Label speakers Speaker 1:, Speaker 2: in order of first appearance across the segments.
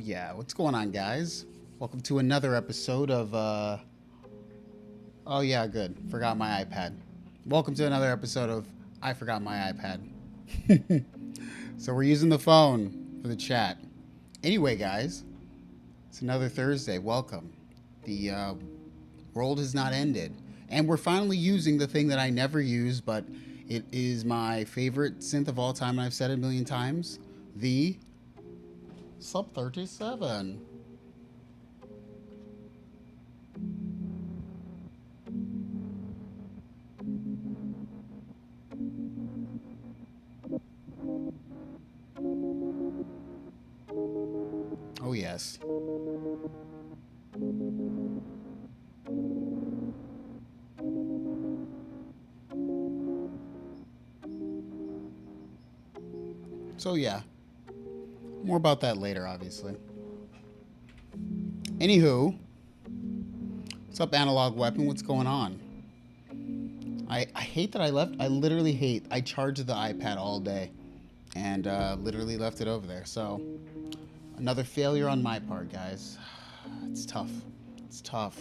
Speaker 1: Yeah, what's going on, guys? Welcome to another episode of, oh yeah, good. Forgot my iPad. Welcome to another episode of I Forgot My iPad. So we're using the phone for the chat. Anyway, guys, it's another Thursday. Welcome. The world has not ended. And we're finally using the thing that I never use, but it is my favorite synth of all time, and I've said it a million times. The Sub 37. Oh, yes. So, yeah. More about that later, obviously. Anywho, what's up, Analog Weapon? What's going on? I hate that I left. I literally hate. I charged the iPad all day and literally left it over there. So, another failure on my part, guys. It's tough. It's tough.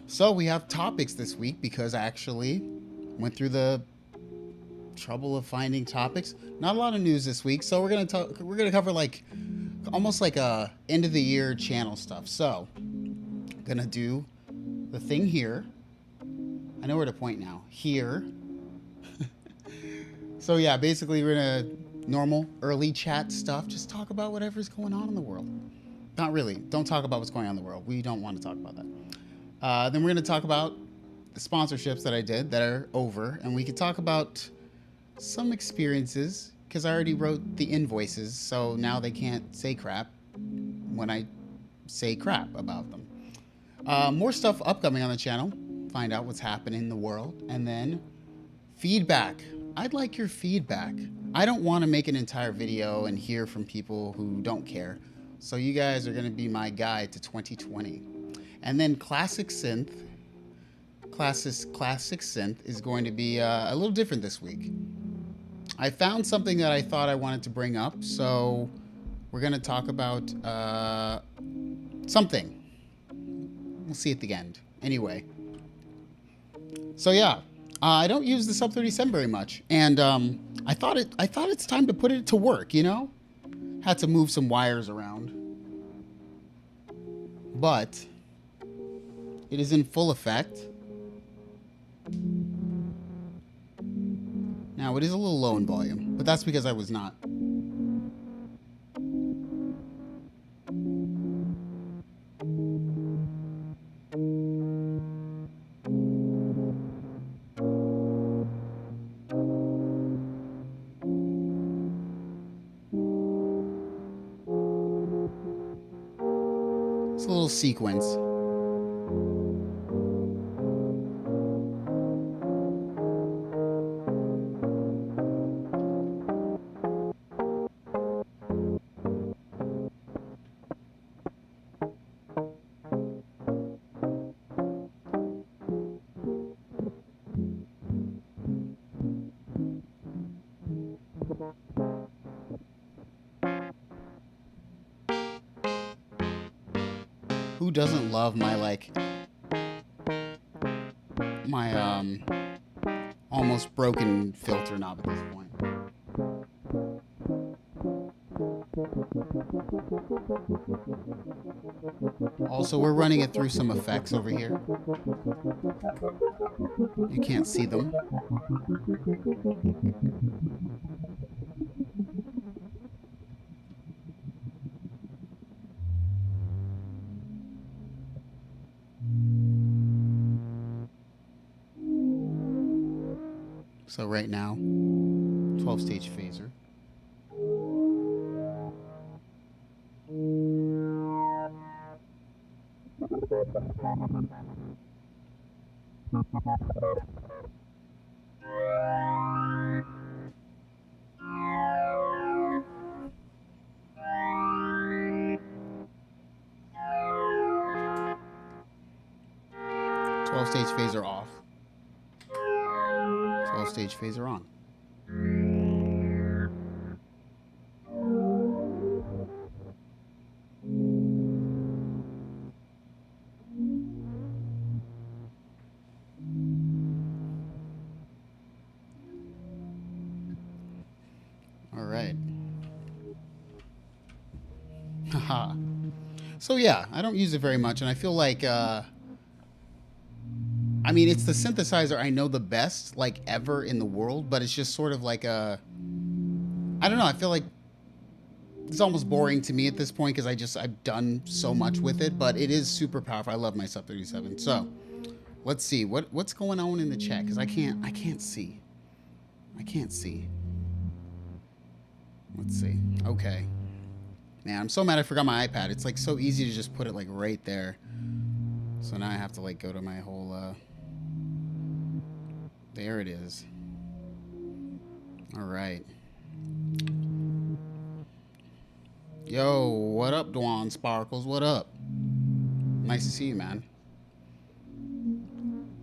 Speaker 1: So, we have topics this week because I actually went through the trouble of finding topics. Not a lot of news this week, so we're gonna cover like almost like a end of the year channel stuff. So, gonna do the thing here. I know where to point now. Here. So yeah, basically we're gonna normal early chat stuff. Just talk about whatever's going on in the world. Not really. Don't talk about what's going on in the world. We don't want to talk about that. Then we're gonna talk about the sponsorships that I did that are over, and we could talk about some experiences because I already wrote the invoices, so now they can't say crap when I say crap about them. More stuff upcoming on the channel. Find out what's happening in the world. And then feedback. I'd like your feedback. I don't want to make an entire video and hear from people who don't care. So you guys are going to be my guide to 2020. And then Classic Synth. Classic Synth is going to be a little different this week. I found something that I thought I wanted to bring up. So we're going to talk about something. We'll see at the end. Anyway. So yeah, I don't use the Sub 37 very much, and I thought it's time to put it to work. You know, had to move some wires around, but it is in full effect. Now it is a little low in volume, but that's because I was not. It's a little sequence. Who doesn't love my almost broken filter knob at this point? Also, we're running it through some effects over here. You can't see them. So right now, 12-stage phaser. Stage phaser off. 12-stage phaser on. So yeah, I don't use it very much, and I feel like I mean, it's the synthesizer I know the best, like ever in the world, but it's just sort of like a, I don't know. I feel like it's almost boring to me at this point because I've done so much with it, but it is super powerful. I love my Sub 37. So let's see what's going on in the chat because I can't see. I can't see. Let's see. Okay. Man, I'm so mad I forgot my iPad. It's like so easy to just put it like right there. So now I have to like go to my whole there it is. All right. Yo, what up, Dwan Sparkles? What up? Nice to see you, man.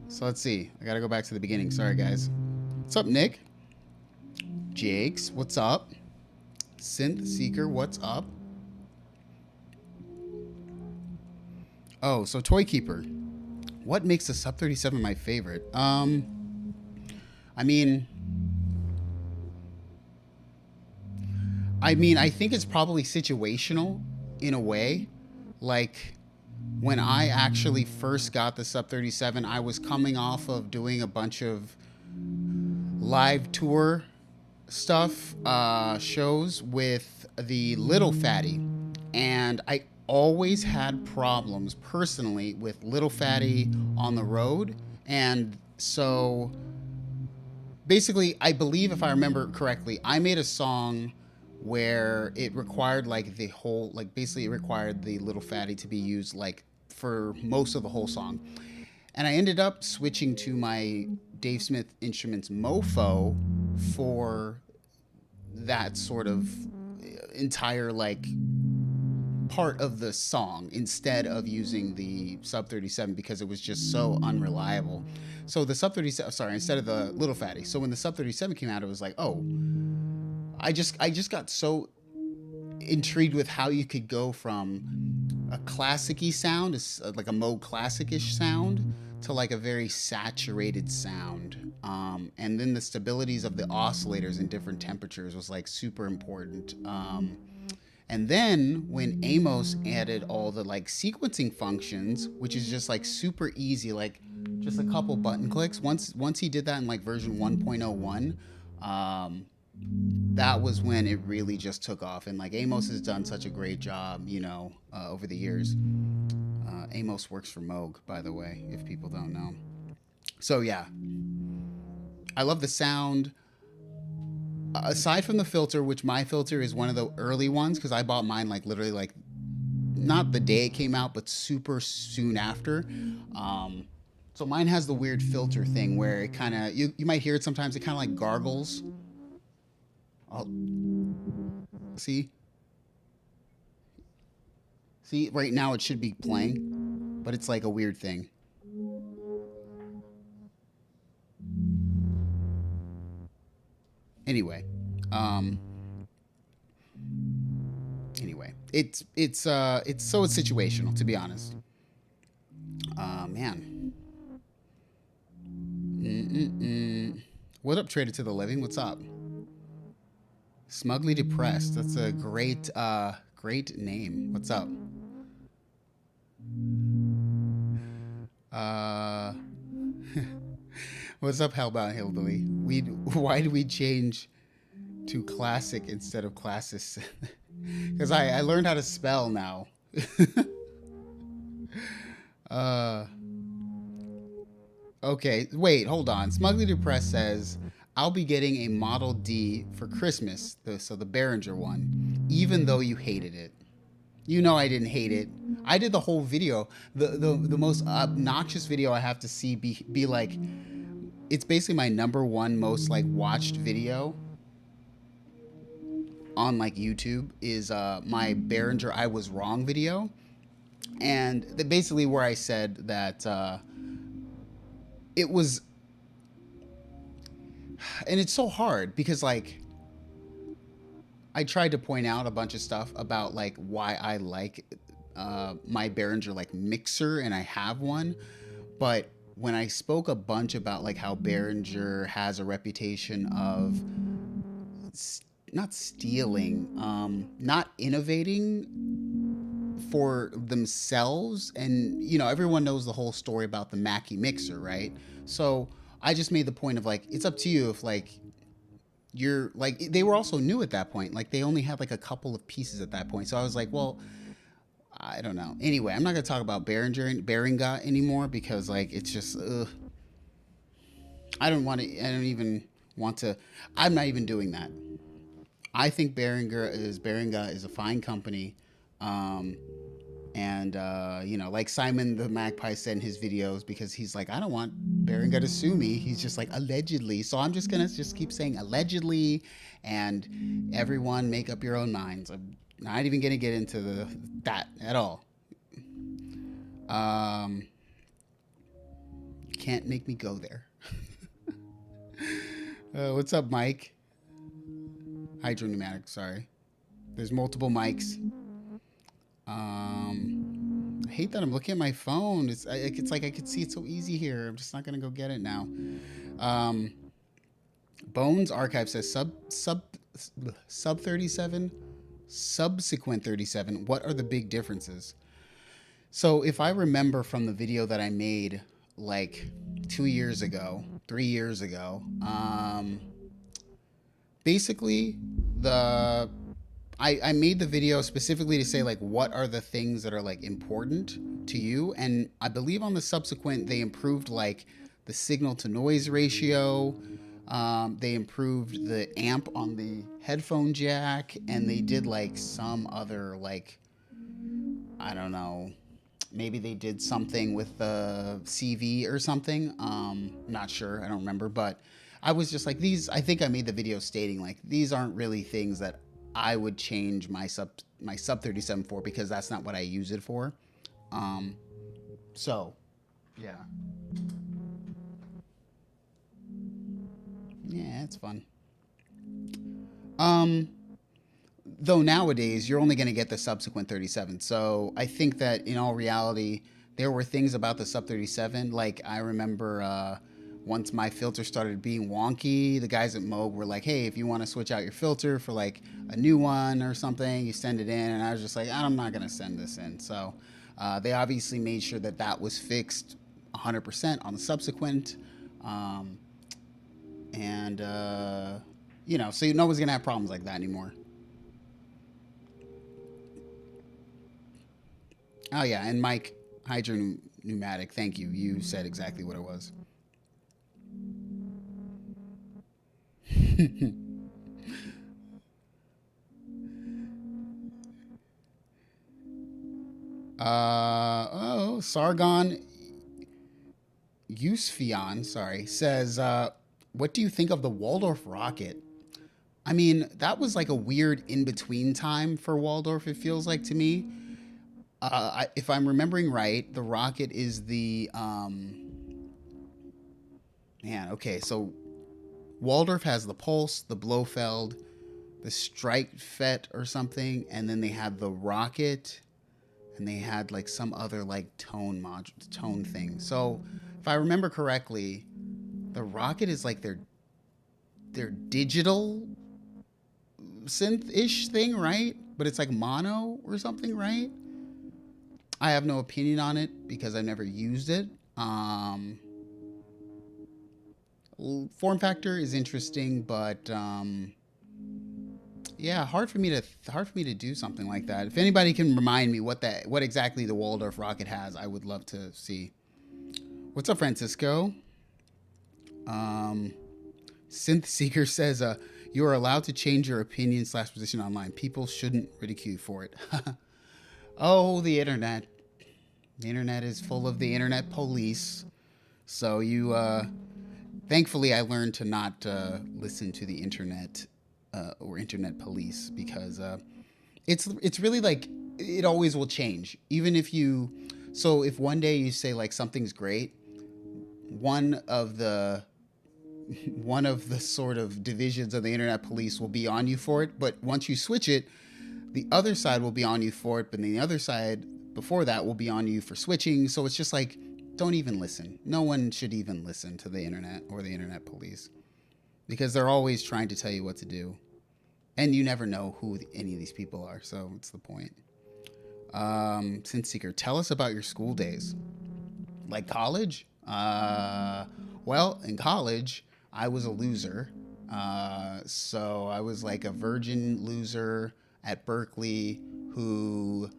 Speaker 1: So let's see. I gotta go back to the beginning. Sorry, guys. What's up, Nick? Jakes, what's up? Synth Seeker, what's up? Oh, so Toy Keeper. What makes the Sub 37 my favorite? I mean, I think it's probably situational in a way. Like when I actually first got the Sub 37, I was coming off of doing a bunch of live tour stuff, shows with the Little Fatty, and I always had problems personally with Little Fatty on the road. And so basically, I believe if I remember correctly, I made a song where it required like the whole, like basically it required the Little Fatty to be used like for most of the whole song. And I ended up switching to my Dave Smith Instruments Mofo for that sort of entire like part of the song instead of using the Sub 37 because it was just so unreliable. So the Sub 37, sorry, instead of the Little Fatty. So when the Sub 37 came out, it was like, oh, I just got so intrigued with how you could go from a classic-y sound, like a Moog classic-ish sound, to like a very saturated sound. And then the stabilities of the oscillators in different temperatures was like super important. And then when Amos added all the like sequencing functions, which is just like super easy, like just a couple button clicks. Once he did that in like version 1.01, that was when it really just took off. And like Amos has done such a great job, you know, over the years. Amos works for Moog, by the way, if people don't know. So yeah, I love the sound. Aside from the filter, which my filter is one of the early ones, because I bought mine like literally like not the day it came out, but super soon after. So mine has the weird filter thing where it kind of, you might hear it sometimes, it kind of like gargles. I'll, see, right now it should be playing, but it's like a weird thing. Anyway, it's situational, to be honest. Man. What up, Traded to the Living? What's up? Smugly Depressed. That's a great name. What's up? What's up, Hellbound Hillbilly? Why do we change to classic instead of classis? Because I learned how to spell now. Okay, wait, hold on. Smugly Depressed says, I'll be getting a Model D for Christmas, so the Behringer one, even though you hated it. You know I didn't hate it. I did the whole video. The most obnoxious video I have to see be like, it's basically my #1 most like watched video on like YouTube is my Behringer I Was Wrong video. And basically where I said that it was, and it's so hard because like I tried to point out a bunch of stuff about like why I like my Behringer like mixer, and I have one, but when I spoke a bunch about like how Behringer has a reputation of not stealing, not innovating for themselves. And you know, everyone knows the whole story about the Mackie mixer, right? So I just made the point of like, it's up to you if like you're like, they were also new at that point, like they only had like a couple of pieces at that point. So I was like, well, I don't know. Anyway, I'm not gonna talk about Behringer anymore because like it's just I don't want to. I don't even want to. I'm not even doing that. I think Behringer is a fine company, um, and you know, like Simon the Magpie said in his videos, because he's like, I don't want Behringer to sue me. He's just like allegedly, so I'm just gonna just keep saying allegedly, and everyone make up your own minds. I'm not even gonna get into that at all. Um, can't make me go there. What's up, Mike? Hydropneumatic, sorry. There's multiple mics. I hate that I'm looking at my phone. It's like I could see it so easy here. I'm just not gonna go get it now. Um, Bones Archive says sub 37, subsequent 37. What are the big differences? So if I remember from the video that I made like 2 years ago, 3 years ago, basically the I made the video specifically to say like what are the things that are like important to you, and I believe on the subsequent they improved like the signal to noise ratio. They improved the amp on the headphone jack, and they did like some other like, I don't know, maybe they did something with the CV or something. Not sure, I don't remember, but I was just like, these. I think I made the video stating like these aren't really things that I would change my sub 37 for, because that's not what I use it for. Um, so yeah, yeah, it's fun. Um, though nowadays you're only going to get the subsequent 37. So I think that in all reality, there were things about the sub 37. Like I remember once my filter started being wonky, the guys at Moog were like, hey, if you want to switch out your filter for like a new one or something, you send it in. And I was just like, I'm not going to send this in. So they obviously made sure that that was fixed 100% on the subsequent. Um, and, you know, so no one's going to have problems like that anymore. Oh yeah, and Mike, Hydro Pneumatic, thank you. You said exactly what it was. Sargon Yusfian, sorry, says, what do you think of the Waldorf rocket? I mean, that was like a weird in between time for Waldorf, it feels like to me. If I'm remembering right, the rocket is the man. Okay, so Waldorf has the Pulse, the Blofeld, the Streitfett or something, and then they had the rocket, and they had like some other like tone thing. So if I remember correctly, the rocket is like their digital synth-ish thing, right? But it's like mono or something, right? I have no opinion on it because I've never used it. Form factor is interesting, but yeah, hard for me to do something like that. If anybody can remind me what exactly the Waldorf rocket has, I would love to see. What's up, Francisco? Um, Synth Seeker says, you are allowed to change your opinion / position online. People shouldn't ridicule you for it. Oh, the internet. The internet is full of the internet police. So you, thankfully, I learned to not listen to the internet or internet police, because it's really like it always will change. Even if you, so if one day you say like something's great, one of the one of the sort of divisions of the internet police will be on you for it. But once you switch it, the other side will be on you for it. But then the other side before that will be on you for switching. So it's just like, don't even listen. No one should even listen to the internet or the internet police, because they're always trying to tell you what to do. And you never know who any of these people are. So it's the point. Synth Seeker, tell us about your school days. Like college? Well, in college, I was a loser. So I was like a virgin loser at Berkeley who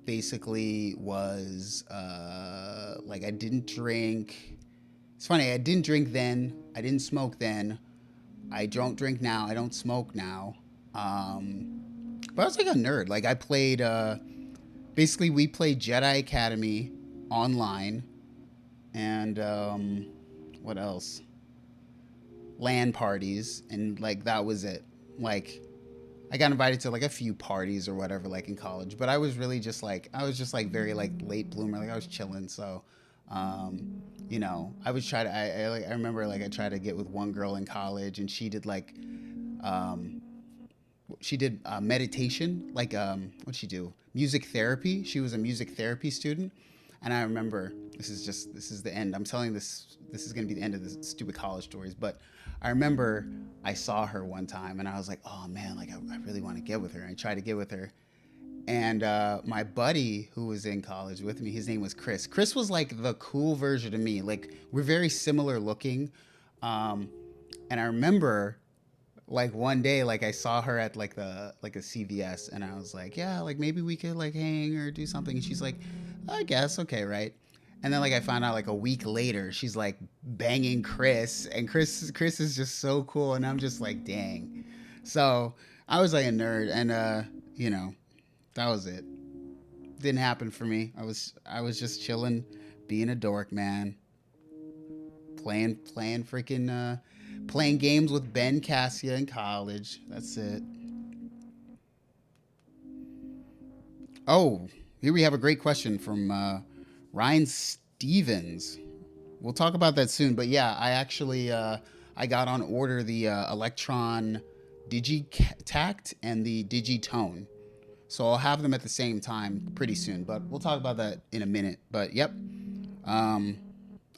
Speaker 1: basically was like I didn't drink. It's funny, I didn't drink then, I didn't smoke then, I don't drink now, I don't smoke now. But I was like a nerd. Like I played, basically, we played Jedi Academy online and what else? LAN parties, and like that was it. Like I got invited to like a few parties or whatever, like in college. But I was really just like I was just like very like late bloomer. Like I was chilling, so I was try to. I remember like I tried to get with one girl in college, and um, she did meditation, like what'd she do? Music therapy. She was a music therapy student, and I remember this is the end. I'm telling this. This is gonna be the end of the stupid college stories, but I remember I saw her one time, and I was like, oh man, like I really want to get with her. And I tried to get with her, and my buddy who was in college with me, his name was Chris. Chris was like the cool version of me. Like we're very similar looking, um, and I remember like one day like I saw her at like the like a CVS, and I was like, yeah, like maybe we could like hang or do something. And she's like, I guess, okay, right. And then like I found out like a week later she's like banging Chris, and Chris is just so cool, and I'm just like, dang. So I was like a nerd, and you know that was it. Didn't happen for me. I was just chilling, being a dork, man. Playing freaking playing games with Ben Cassia in college. That's it. Oh, here we have a great question from Ryan Stevens. We'll talk about that soon. But yeah, I actually I got on order the Electron Digitact and the Digitone. So I'll have them at the same time pretty soon. But we'll talk about that in a minute. But yep, um,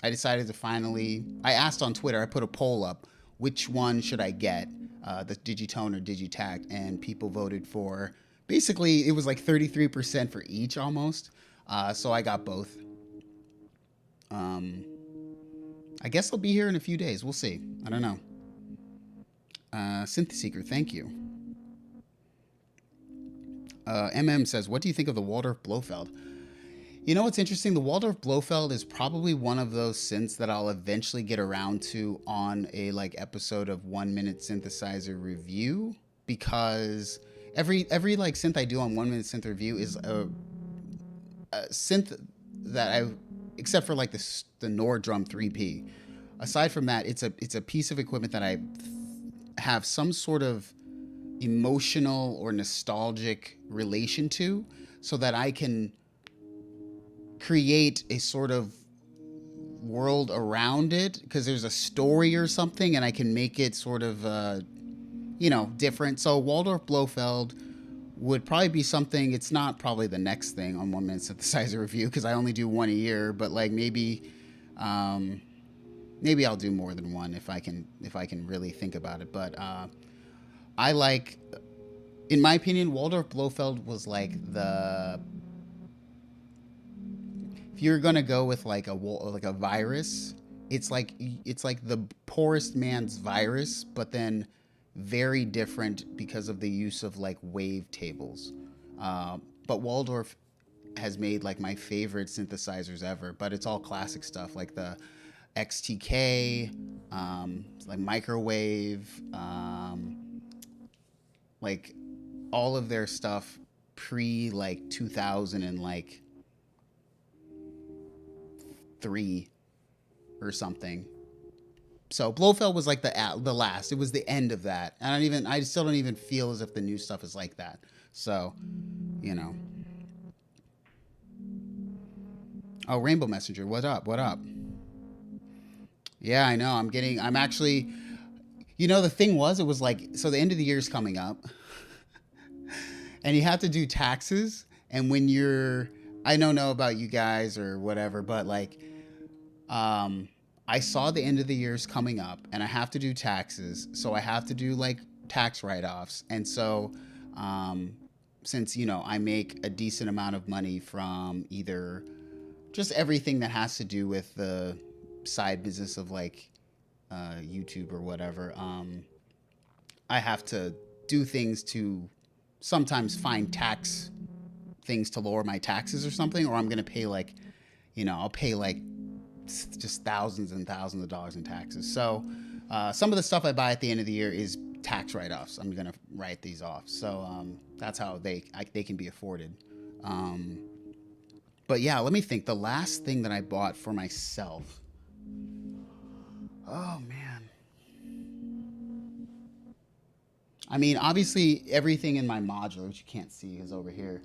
Speaker 1: I decided to finally. I asked on Twitter. I put a poll up. Which one should I get? The Digitone or Digitact? And people voted for. Basically, it was like 33% for each almost. So I got both. Um, I guess they'll be here in a few days. We'll see. I don't know. Synth Seeker, thank you. MM says, what do you think of the Waldorf Blofeld? You know what's interesting? The Waldorf Blofeld is probably one of those synths that I'll eventually get around to on a like episode of 1 Minute Synthesizer Review, because every like synth I do on 1 Minute Synth Review is a synth that I, except for like the Nord Drum 3P. Aside from that, it's a piece of equipment that I have some sort of emotional or nostalgic relation to, so that I can create a sort of world around it because there's a story or something, and I can make it sort of different. So Waldorf Blofeld would probably be something. It's not probably the next thing on 1 Minute Synthesizer Review because I only do one a year, but like um, maybe I'll do more than one if I can really think about it. But I like, in my opinion, Waldorf Blofeld was like the, if you're gonna go with like a virus, it's like the poorest man's virus, but then very different because of the use of like wave tables. But Waldorf has made like my favorite synthesizers ever, but it's all classic stuff like the XTK, like microwave, like all of their stuff pre like 2000 and like three or something. So Blofeld was like the last. It was the end of that. I still don't even feel as if the new stuff is like that. So, you know. Oh, Rainbow Messenger, what up? What up? Yeah, I know. I'm actually, the thing was, it was like, so the end of the year is coming up, and you have to do taxes. And when I don't know about you guys or whatever, but like, I saw the end of the year's coming up, and I have to do taxes, so I have to do like tax write-offs, and so since, you know, I make a decent amount of money from either just everything that has to do with the side business of like YouTube or whatever, I have to do things to sometimes find tax things to lower my taxes or something, or I'm going to pay like, you know, I'll pay like just thousands and thousands of dollars in taxes. So some of the stuff I buy at the end of the year is tax write-offs. I'm going to write these off. So that's how they can be afforded. But yeah, let me think. The last thing that I bought for myself. Oh, man. I mean, obviously, everything in my modular, which you can't see, is over here.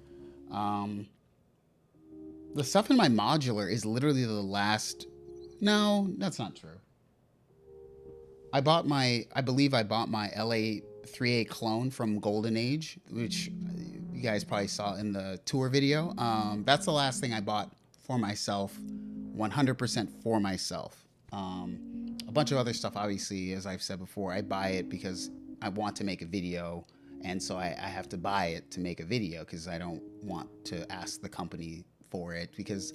Speaker 1: The stuff in my modular is literally the last... No, that's not true. I believe I bought my LA3A clone from Golden Age, which you guys probably saw in the tour video. That's the last thing I bought for myself, 100% for myself. A bunch of other stuff, obviously, as I've said before, I buy it because I want to make a video, and so I have to buy it to make a video because I don't want to ask the company for it, because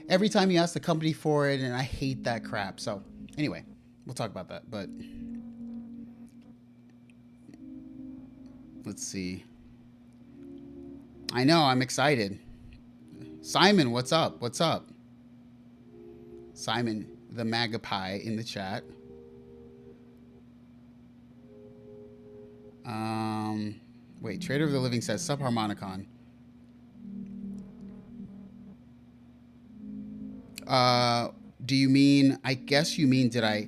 Speaker 1: every time you ask the company for it, and I hate that crap. So anyway, we'll talk about that, but let's see. I know, I'm excited. Simon, what's up? What's up? Simon, the Magapie in the chat. Wait, Trader of the Living says Subharmonicon. Do you mean, I guess you mean, did I,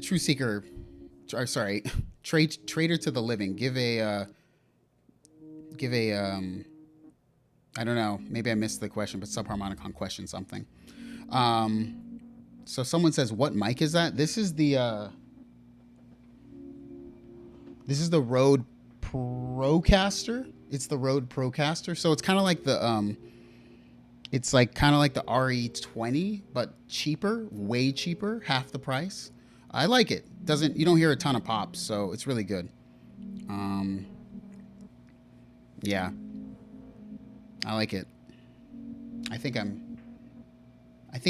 Speaker 1: True Seeker, or sorry, Trader to the Living, give a, I don't know, maybe I missed the question, but Subharmonicon question something. So someone says, what mic is that? This is the Rode Procaster. It's the Rode Procaster. So it's kind of like the, it's like kind of like the RE20, but cheaper, way cheaper, half the price. I like it. You don't hear a ton of pops, so it's really good. Yeah, I like it. I think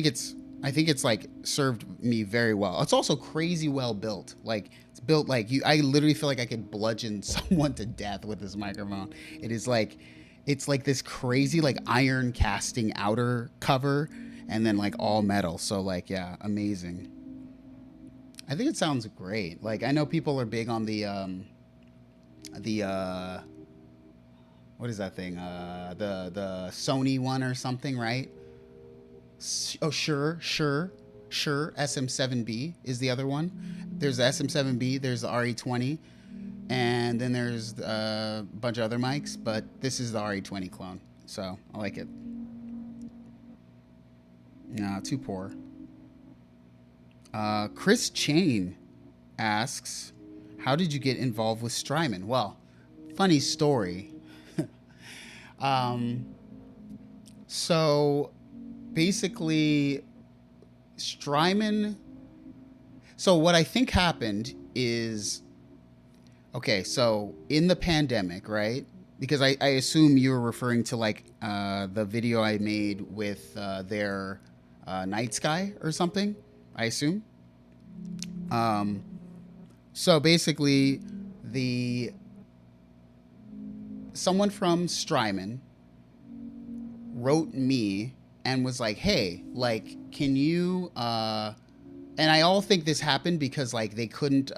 Speaker 1: it's like served me very well. It's also crazy well built. Like it's built like I literally feel like I could bludgeon someone to death with this microphone. It is like, it's like this crazy like iron casting outer cover and then like all metal. So like, yeah, amazing. I think it sounds great. Like I know people are big on the what is that thing? The Sony one or something, right? Oh, sure. SM7B is the other one. There's the SM7B, there's the RE20, and then there's a bunch of other mics, but this is the RE20 clone, so I like it. No, too poor. Chris Chain asks, how did you get involved with Strymon? Well, funny story. So basically Strymon, so what I think happened is, okay, so in the pandemic, right? Because I assume you were referring to like the video I made with their Night Sky or something, I assume. So basically someone from Strymon wrote me and was like, hey, like, can you, and I all think this happened because like they couldn't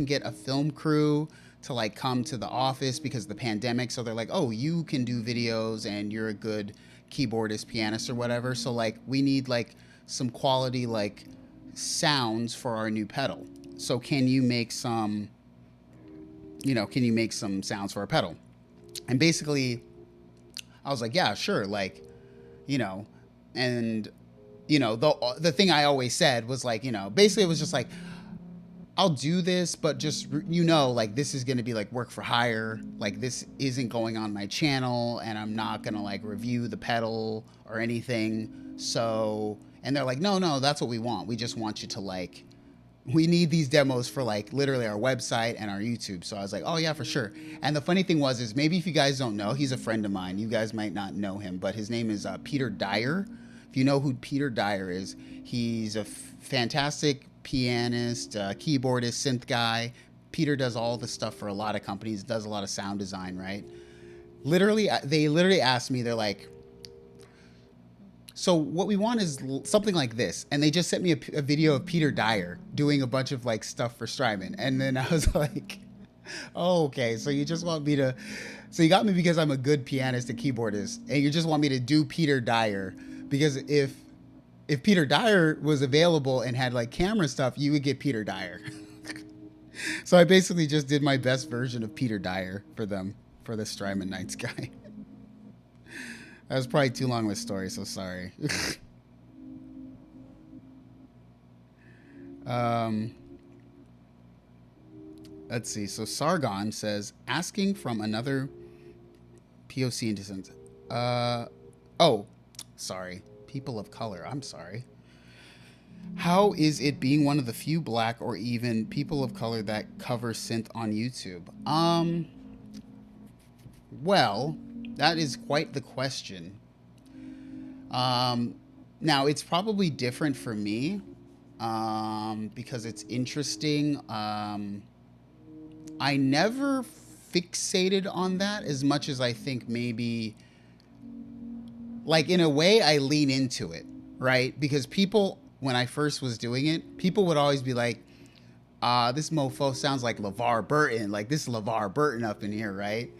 Speaker 1: get a film crew to like come to the office because of the pandemic. So they're like, oh, you can do videos and you're a good keyboardist, pianist or whatever. So like we need like some quality like sounds for our new pedal. So can you make some sounds for our pedal? And basically I was like, yeah, sure. Like, and the thing I always said was like, basically it was just like, I'll do this, but just, like this is going to be like work for hire. Like this isn't going on my channel and I'm not going to like review the pedal or anything. So, and they're like, no, that's what we want. We just want you to like, we need these demos for like literally our website and our YouTube. So I was like, oh yeah, for sure. And the funny thing is maybe if you guys don't know, he's a friend of mine. You guys might not know him, but his name is Peter Dyer. If you know who Peter Dyer is, he's a fantastic pianist, keyboardist, synth guy. Peter does all the stuff for a lot of companies, does a lot of sound design, right? Literally, they literally asked me, they're like, so what we want is something like this. And they just sent me a video of Peter Dyer doing a bunch of like stuff for Strymon. And then I was like, oh, okay. So you just want me to, so you got me because I'm a good pianist and keyboardist. And you just want me to do Peter Dyer. Because if Peter Dyer was available and had like camera stuff, you would get Peter Dyer. So I basically just did my best version of Peter Dyer for them, for the Strymon Nights guy. That was probably too long of a story, so sorry. Let's see. So Sargon says, asking from another POC into Synth. Oh, sorry. People of color. I'm sorry. How is it being one of the few black or even people of color that cover synth on YouTube? Well, that is quite the question. Now, it's probably different for me because it's interesting. I never fixated on that as much as I think maybe, like, in a way, I lean into it, right? Because people, when I first was doing it, people would always be like, this mofo sounds like LeVar Burton. Like, this is LeVar Burton up in here, right?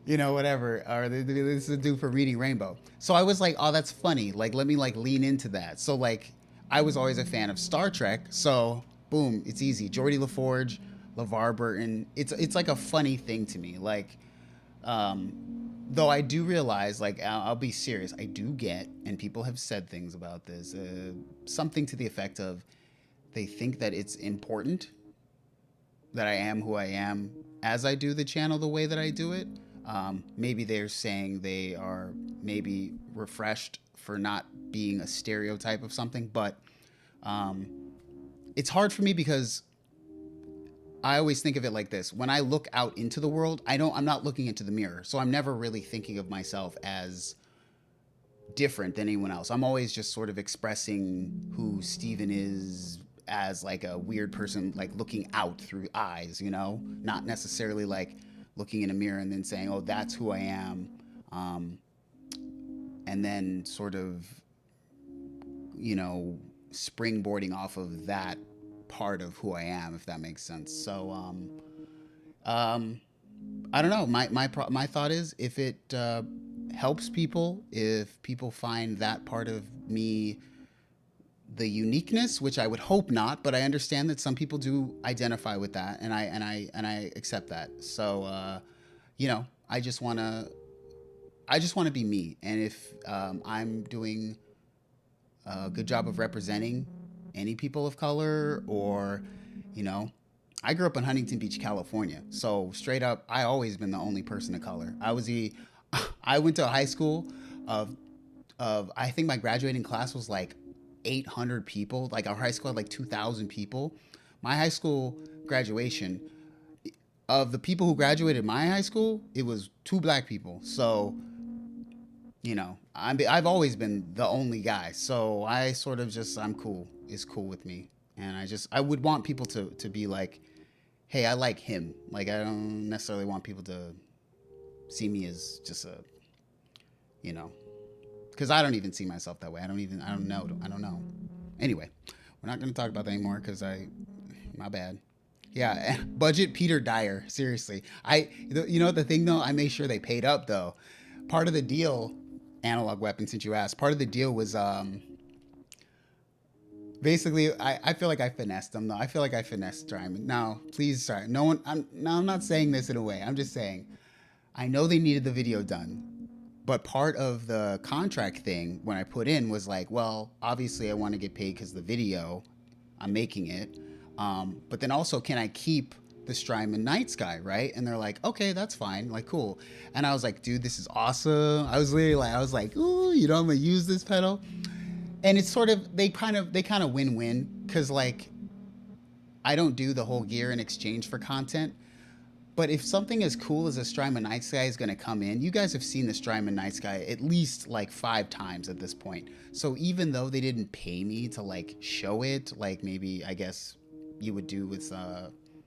Speaker 1: You know, whatever. Or this is a dude for Reading Rainbow. So I was like, oh, that's funny. Like, let me like lean into that. So like, I was always a fan of Star Trek. So boom, it's easy. Geordie LaForge, LeVar Burton. It's like a funny thing to me. Like, though I do realize, like, I'll be serious. I do get, and people have said things about this, something to the effect of, they think that it's important that I am who I am as I do the channel the way that I do it. Maybe they're saying they are maybe refreshed for not being a stereotype of something, but it's hard for me because I always think of it like this. When I look out into the world, I'm not looking into the mirror. So I'm never really thinking of myself as different than anyone else. I'm always just sort of expressing who Steven is as like a weird person, like looking out through eyes, you know, not necessarily like looking in a mirror and then saying, oh, that's who I am. And then sort of, you know, springboarding off of that part of who I am, if that makes sense. So, I don't know. My thought is, if it helps people, if people find that part of me the uniqueness, which I would hope not, but I understand that some people do identify with that, and I accept that. So, you know, I just want to be me, and if I'm doing a good job of representing any people of color, or, you know, I grew up in Huntington Beach, California, so straight up, I always been the only person of color. I went to a high school of I think my graduating class was like 800 people. Like, our high school had like 2,000 people. My high school graduation, of the people who graduated my high school, it was 2 black people. So, you know, I've always been the only guy. So I sort of just, I'm cool. It's cool with me. And I would want people to be like, hey, I like him. Like, I don't necessarily want people to see me as just a, you know, because I don't even see myself that way. I don't know. Anyway, we're not going to talk about that anymore because my bad. Yeah, budget Peter Dyer. Seriously. You know what the thing though? I made sure they paid up though. Part of the deal, Analog Weapon, since you asked, part of the deal was basically, I feel like I finessed them though. I feel like I finessed Strymon. Now, please, sorry. I'm not saying this in a way. I'm just saying, I know they needed the video done. But part of the contract thing when I put in was like, well, obviously I want to get paid because the video, I'm making it. But then also, can I keep the Strymon Nights guy, right? And they're like, okay, that's fine. Like, cool. And I was like, dude, this is awesome. I was like, ooh, you know, I'm going to use this pedal. And it's sort of, they kind of win-win. Because like, I don't do the whole gear in exchange for content. But if something as cool as a Strymon Night Sky is going to come in, you guys have seen the Strymon Night Sky at least like 5 times at this point. So even though they didn't pay me to like show it, like maybe I guess you would do with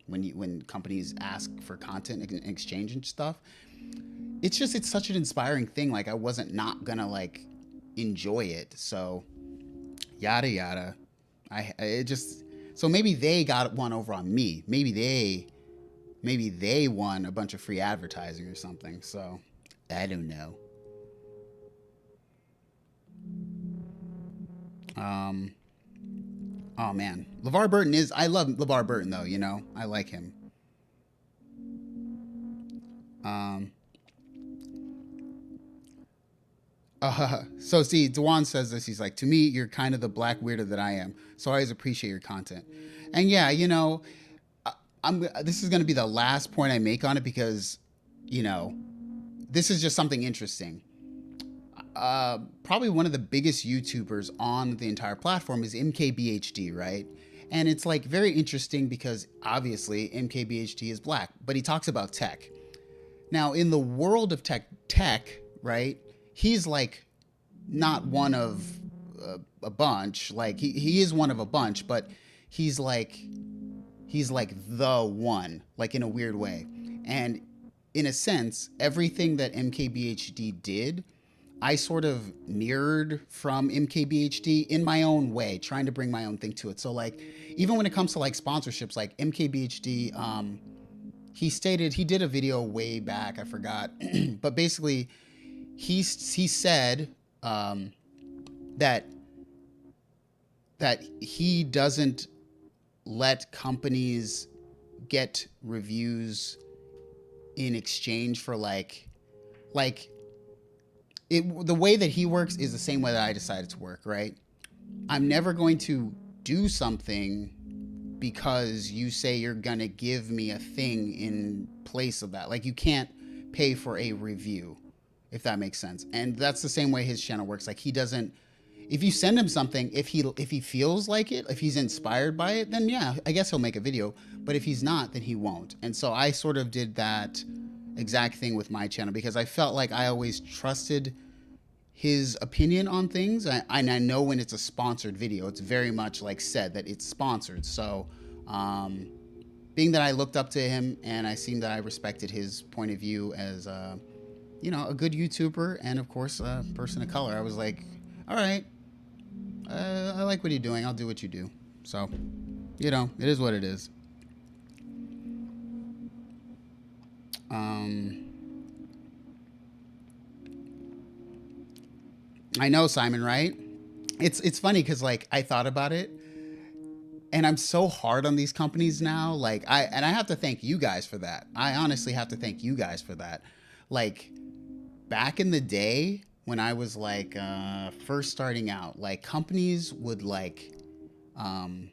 Speaker 1: when companies ask for content in exchange and stuff, it's such an inspiring thing. Like I wasn't not gonna like enjoy it. So yada yada. It just so maybe they got one over on me. Maybe they won a bunch of free advertising or something. So I don't know. Um, oh man, LeVar Burton is. I love LeVar Burton though. You know, I like him. Um, so see, Dewan says this. He's like, to me, you're kind of the black weirdo that I am. So I always appreciate your content. And yeah, you know, I'm. This is going to be the last point I make on it because, you know, this is just something interesting. Probably one of the biggest YouTubers on the entire platform is MKBHD, right? And it's like very interesting because obviously MKBHD is black, but he talks about tech. Now, in the world of tech, right? He's like not one of a bunch. Like he is one of a bunch, but he's like he's like the one, like in a weird way. And in a sense, everything that MKBHD did, I sort of mirrored from MKBHD in my own way, trying to bring my own thing to it. So like, even when it comes to like sponsorships, like MKBHD, he did a video way back, I forgot, but basically, he said that he doesn't let companies get reviews in exchange for like the way that he works is the same way that I decided to work, right? I'm never going to do something because you say you're gonna give me a thing in place of that. Like you can't pay for a review, if that makes sense. And that's the same way his channel works. Like he doesn't, if you send him something, if he feels like it, if he's inspired by it, then yeah, I guess he'll make a video. But if he's not, then he won't. And so I sort of did that exact thing with my channel because I felt like I always trusted his opinion on things. I know when it's a sponsored video, it's very much like said that it's sponsored. So being that I looked up to him and I seemed that I respected his point of view as you know, a good YouTuber and of course a person of color, I was like, all right, I like what you're doing. I'll do what you do. So, you know, it is what it is. I know, Simon, right? It's funny because like I thought about it and I'm so hard on these companies now. Like I have to thank you guys for that. I honestly have to thank you guys for that. Like back in the day when I was like first starting out, like um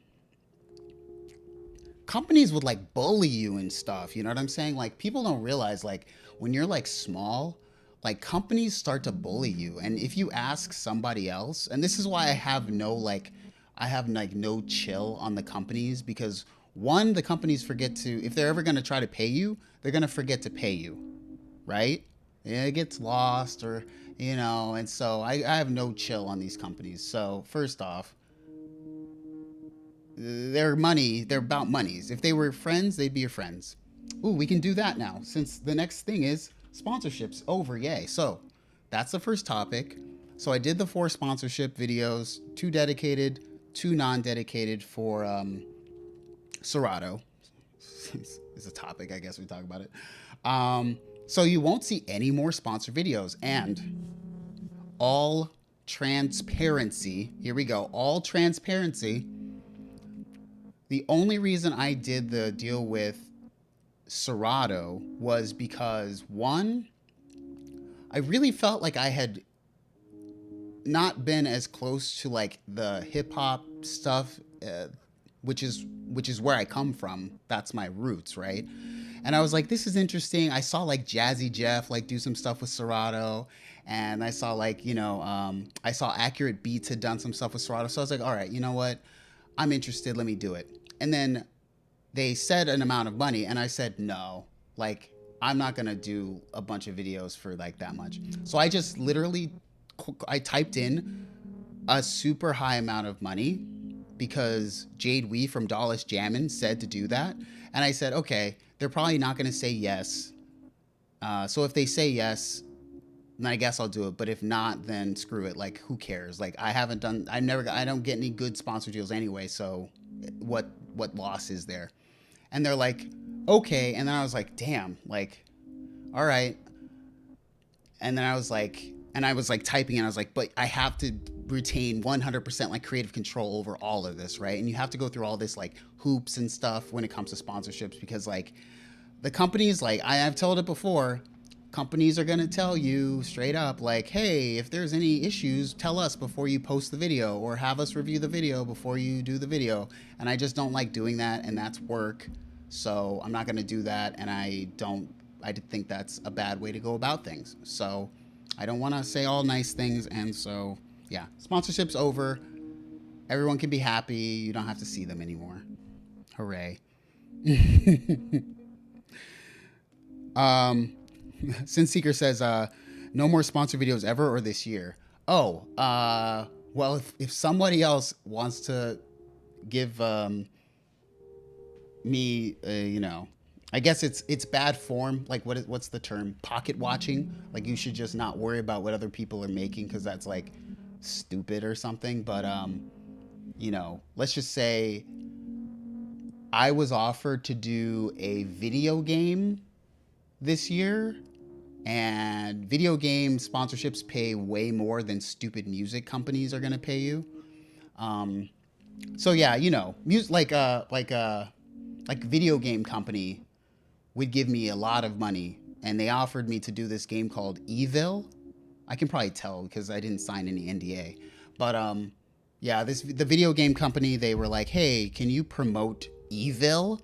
Speaker 1: companies would like bully you and stuff. You know what I'm saying? Like people don't realize like when you're like small, like companies start to bully you. And if you ask somebody else, and this is why I have like no chill on the companies because one, the companies forget to, if they're ever going to try to pay you, they're going to forget to pay you, right? Yeah, it gets lost or, you know, and so I have no chill on these companies. So first off, they're about monies. If they were friends, they'd be your friends. Ooh, we can do that now since the next thing is sponsorships over. Yay. So that's the first topic. So I did the 4 sponsorship videos, 2 dedicated, 2 non-dedicated for Serato. Is a topic, I guess we talk about it. So you won't see any more sponsor videos and all transparency. Here we go. All transparency. The only reason I did the deal with Serato was because one, I really felt like I had not been as close to like the hip hop stuff, which is where I come from. That's my roots, right? And I was like, this is interesting. I saw like Jazzy Jeff like do some stuff with Serato, and I saw like I saw Accurate Beats had done some stuff with Serato. So I was like, all right, you know what? I'm interested. Let me do it. And then they said an amount of money, and I said no. Like, I'm not gonna do a bunch of videos for like that much. So I just literally I typed in a super high amount of money because Jade Wee from Dallas Jammin' said to do that, and I said, okay, they're probably not gonna say yes. So if they say yes, then I guess I'll do it. But if not, then screw it. Like, who cares? Like, I don't get any good sponsor deals anyway. So what loss is there? And they're like, okay. And then I was like, damn, like, all right. And then I was like typing, and I was like, but I have to retain 100% like creative control over all of this, right? And you have to go through all this like hoops and stuff when it comes to sponsorships, because like the companies, like I've told it before, companies are going to tell you straight up, like, hey, if there's any issues, tell us before you post the video, or have us review the video before you do the video. And I just don't like doing that, and that's work. So I'm not going to do that. And I think that's a bad way to go about things. So I don't want to say all nice things. And so, yeah, sponsorship's over. Everyone can be happy. You don't have to see them anymore. Hooray. Sin Seeker says, no more sponsor videos ever, or this year. Oh, well, if somebody else wants to give me, I guess it's bad form. Like, what's the term? Pocket watching. Like, you should just not worry about what other people are making, because that's like stupid or something. But let's just say I was offered to do a video game this year, and video game sponsorships pay way more than stupid music companies are going to pay you. So yeah, music, like video game company would give me a lot of money, and they offered me to do this game called Evil. I can probably tell because I didn't sign any NDA, but yeah, the video game company, they were like, hey, can you promote Evil,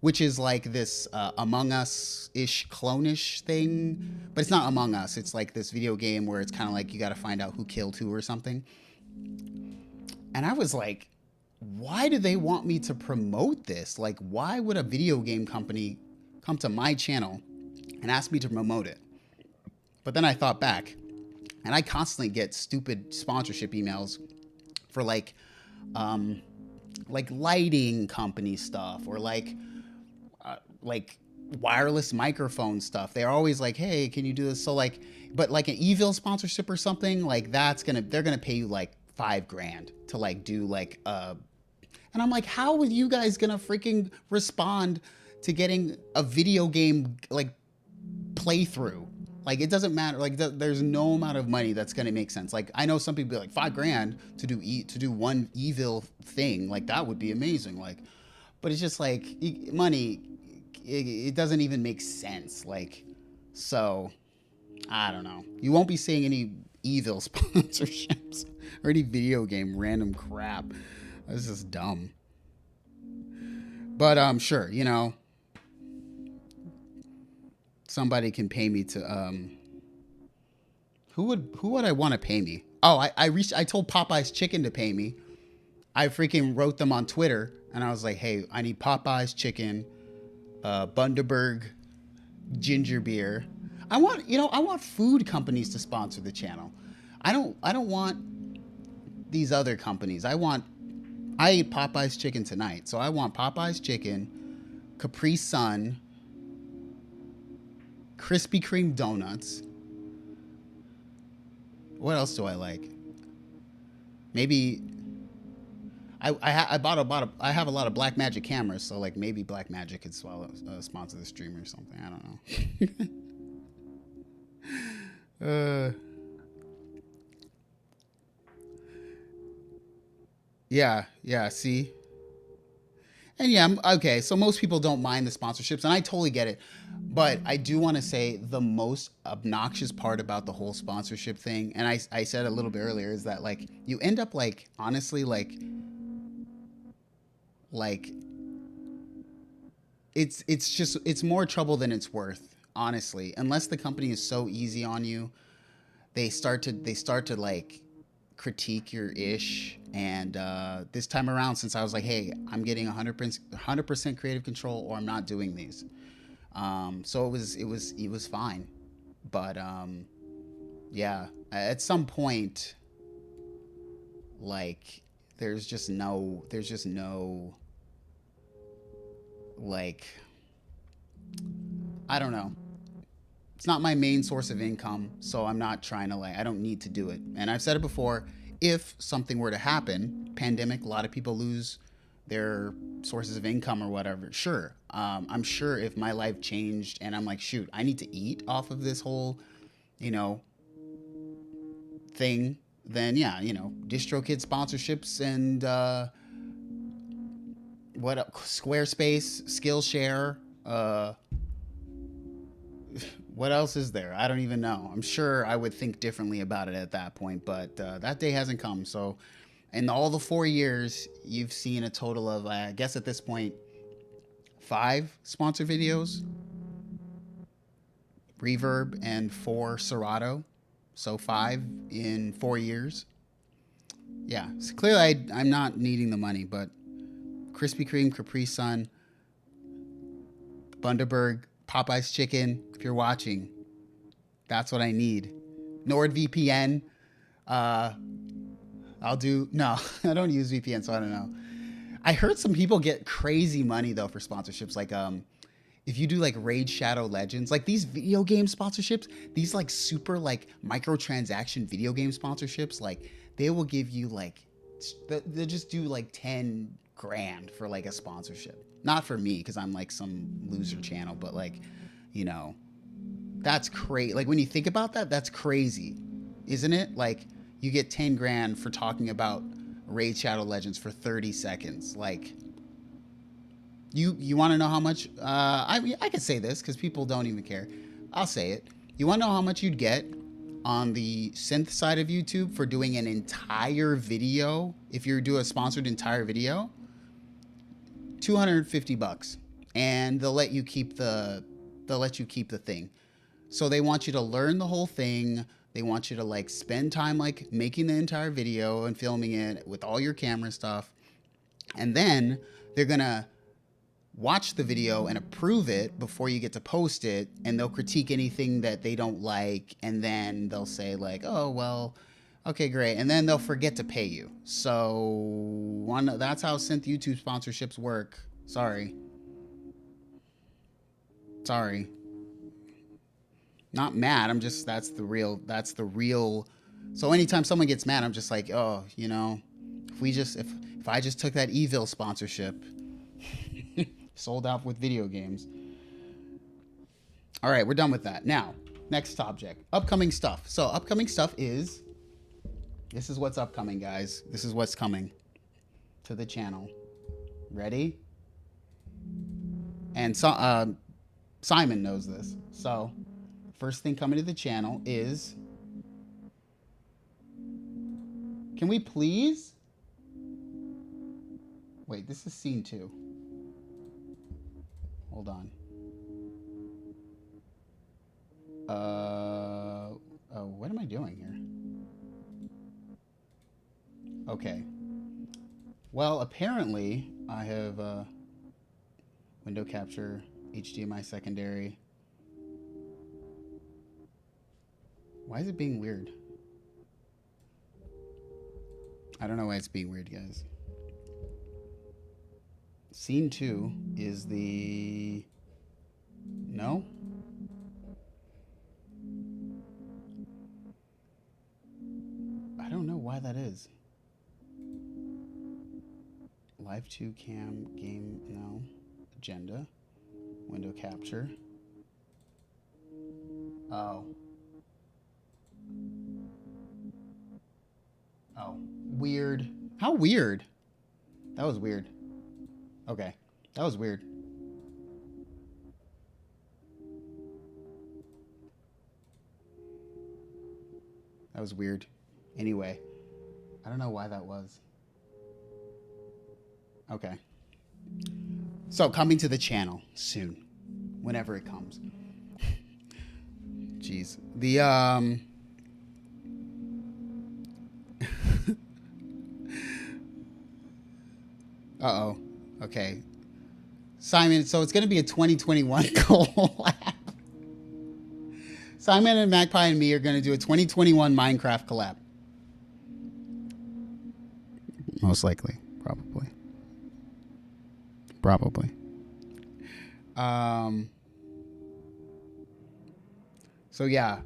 Speaker 1: which is like this Among Us-ish clone-ish thing. But it's not Among Us. It's like this video game where it's kind of like you got to find out who killed who or something. And I was like, why do they want me to promote this? Like, why would a video game company come to my channel and ask me to promote it? But then I thought back, and I constantly get stupid sponsorship emails for like lighting company stuff, or like wireless microphone stuff. They're always like, hey, can you do this? So like, but like an Evil sponsorship or something, like they're gonna pay you like $5,000 to like do like and I'm like, how are you guys gonna freaking respond to getting a video game like playthrough? Like, it doesn't matter. Like, there's no amount of money that's gonna make sense. Like, I know some people be like, $5,000 to do one Evil thing, like that would be amazing. Like, but it's just like money. It doesn't even make sense. Like, so I don't know. You won't be seeing any Evil sponsorships or any video game random crap. That's just dumb. But sure, somebody can pay me to who would I want to pay me? Oh, I told Popeye's Chicken to pay me. I freaking wrote them on Twitter, and I was like, hey, I need Popeye's Chicken, Bundaberg ginger beer. I want food companies to sponsor the channel. I don't want these other companies. I ate Popeye's Chicken tonight, so I want Popeye's Chicken, Capri Sun, Krispy Kreme donuts. What else do I like? Maybe I have a lot of Black Magic cameras, so like maybe Black Magic could sponsor the stream or something. I don't know. Yeah, see? And yeah, okay, so most people don't mind the sponsorships, and I totally get it. But I do want to say the most obnoxious part about the whole sponsorship thing, and I said a little bit earlier, is that like you end up like, honestly, like it's more trouble than it's worth, honestly. Unless the company is so easy on you, they start to like critique your ish. And this time around, since I was like, hey, I'm getting 100% creative control, or I'm not doing these. So it was fine. But yeah, at some point, like there's just no like, I don't know. It's not my main source of income, so I'm not trying to, like, I don't need to do it. And I've said it before, if something were to happen, pandemic, a lot of people lose their sources of income or whatever. Sure. I'm sure if my life changed and I'm like, shoot, I need to eat off of this whole, you know, thing, then yeah, you know, DistroKid sponsorships and what Squarespace, Skillshare, what else is there? I don't even know. I'm sure I would think differently about it at that point, but that day hasn't come. So, in all the 4 years, you've seen a total of, I guess at this point, 5 sponsor videos, Reverb, and 4 Serato. So 5 in 4 years. Yeah, so clearly I'm not needing the money, but Krispy Kreme, Capri Sun, Bundaberg, Popeye's Chicken, if you're watching, that's what I need. NordVPN, I'll do, no, I don't use VPN, so I don't know. I heard some people get crazy money though for sponsorships, like if you do like Raid Shadow Legends, like these video game sponsorships, these like super like microtransaction video game sponsorships, like they will give you like, they'll just do like 10 grand for like a sponsorship. Not for me, because I'm like some loser channel, but like, you know, that's crazy. Like when you think about that, that's crazy, isn't it? Like you get 10 grand for talking about Raid Shadow Legends for 30 seconds. Like, you want to know how much? I mean, I could say this because people don't even care. I'll say it. You want to know how much you'd get on the Synth side of YouTube for doing an entire video? If you do a sponsored entire video, $250, and they'll let you keep the thing. So they want you to learn the whole thing. They want you to like spend time like making the entire video and filming it with all your camera stuff, and then they're gonna watch the video and approve it before you get to post it, and they'll critique anything that they don't like, and then they'll say like, oh well, okay, great, and then they'll forget to pay you. So that's how Synth YouTube sponsorships work. Sorry, not mad, I'm just, that's the real. So anytime someone gets mad, I'm just like, oh, you know, if I just took that Evil sponsorship, sold out with video games. All right, we're done with that. Now, next subject, upcoming stuff. So upcoming stuff is, this is what's upcoming, guys. This is what's coming to the channel. Ready? And so Simon knows this. So first thing coming to the channel is, can we please? Wait, this is scene 2. Hold on. Oh, what am I doing here? Okay. Well, apparently I have window capture, HDMI secondary. Why is it being weird? I don't know why it's being weird, guys. Scene 2 is the... No? I don't know why that is. Live 2 cam game, no. Agenda. Window capture. Oh. Oh. Weird. How weird? That was weird. Okay. That was weird. That was weird. Anyway. I don't know why that was. Okay. So, coming to the channel soon. Whenever it comes. Jeez. The, Uh-oh. Okay. Simon, so it's going to be a 2021 collab. Simon and Magpie and me are going to do a 2021 Minecraft collab. Most likely. Probably. Probably. So yeah.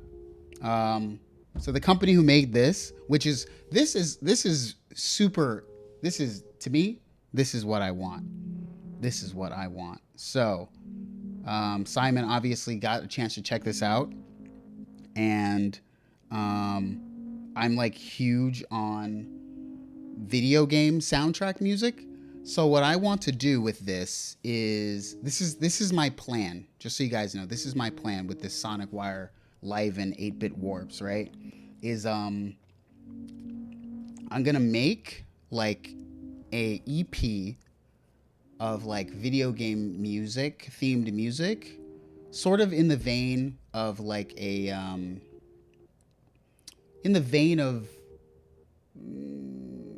Speaker 1: So the company who made this, which is this is super. This is, to me, this is what I want. This is what I want. So Simon obviously got a chance to check this out, and I'm like huge on video game soundtrack music. So what I want to do with this is this is my plan. Just so you guys know, this is my plan with this Sonic Wire Live and 8-bit warps, right? Is I'm gonna make like a EP of like video game music, themed music, sort of in the vein of like a in the vein of,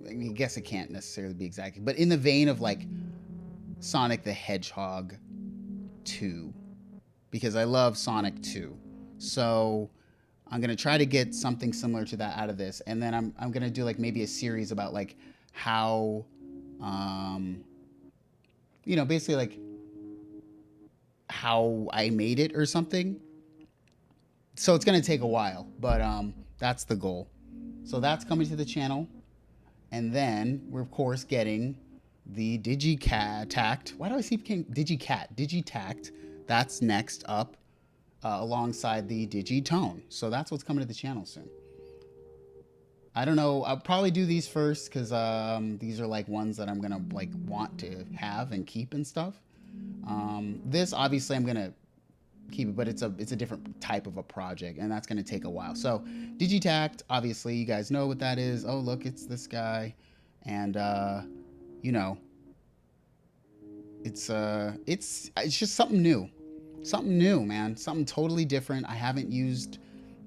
Speaker 1: I guess it can't necessarily be exactly, but in the vein of like Sonic the Hedgehog 2, because I love Sonic 2. So I'm gonna try to get something similar to that out of this, and then I'm gonna do like maybe a series about like how, you know, basically like how I made it or something. So it's gonna take a while, but that's the goal. So that's coming to the channel, and then we're of course getting the Digitact. Why do I keep saying Digitact? That's next up. Alongside the Digitone. So that's what's coming to the channel soon. I don't know. I'll probably do these first because these are like ones that I'm gonna like want to have and keep and stuff. This obviously I'm gonna keep it, but it's a different type of a project, and that's gonna take a while. So Digitact, obviously you guys know what that is. Oh look, it's this guy, and you know, it's just something new. Something new, man. Something totally different. I haven't used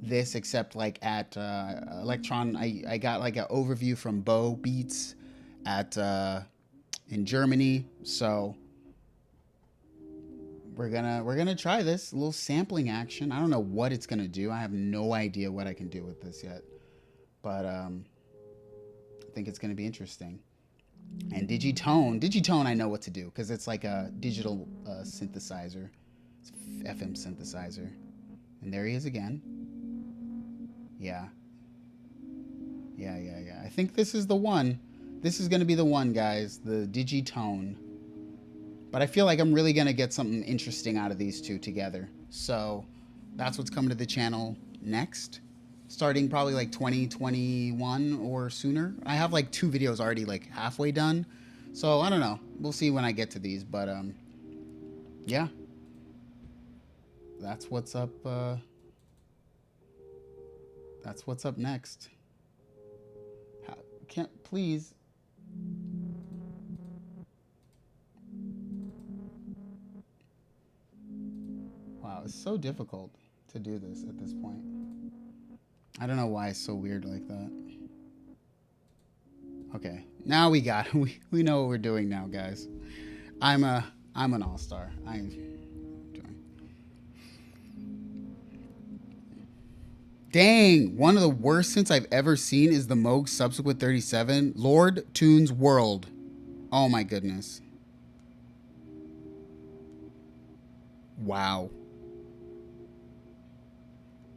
Speaker 1: this except like at Electron. I got like an overview from Bo Beats at in Germany. So we're gonna try this, a little sampling action. I don't know what it's gonna do. I have no idea what I can do with this yet, but I think it's gonna be interesting. And Digitone, I know what to do because it's like a digital synthesizer. FM synthesizer. And there he is again. Yeah. I think this is the one. This is going to be the one, guys. The Digitone. But I feel like I'm really going to get something interesting out of these two together. So that's what's coming to the channel next. Starting probably like 2021 or sooner. I have like 2 videos already like halfway done. So I don't know. We'll see when I get to these. But yeah. That's what's up. That's what's up next. Can't please. Wow, it's so difficult to do this at this point. I don't know why it's so weird like that. Okay, now we got it. We know what we're doing now, guys. I'm an all-star. Dang, one of the worst synths I've ever seen is the Moog Subsequent 37. Lord Tunes World. Oh my goodness. Wow.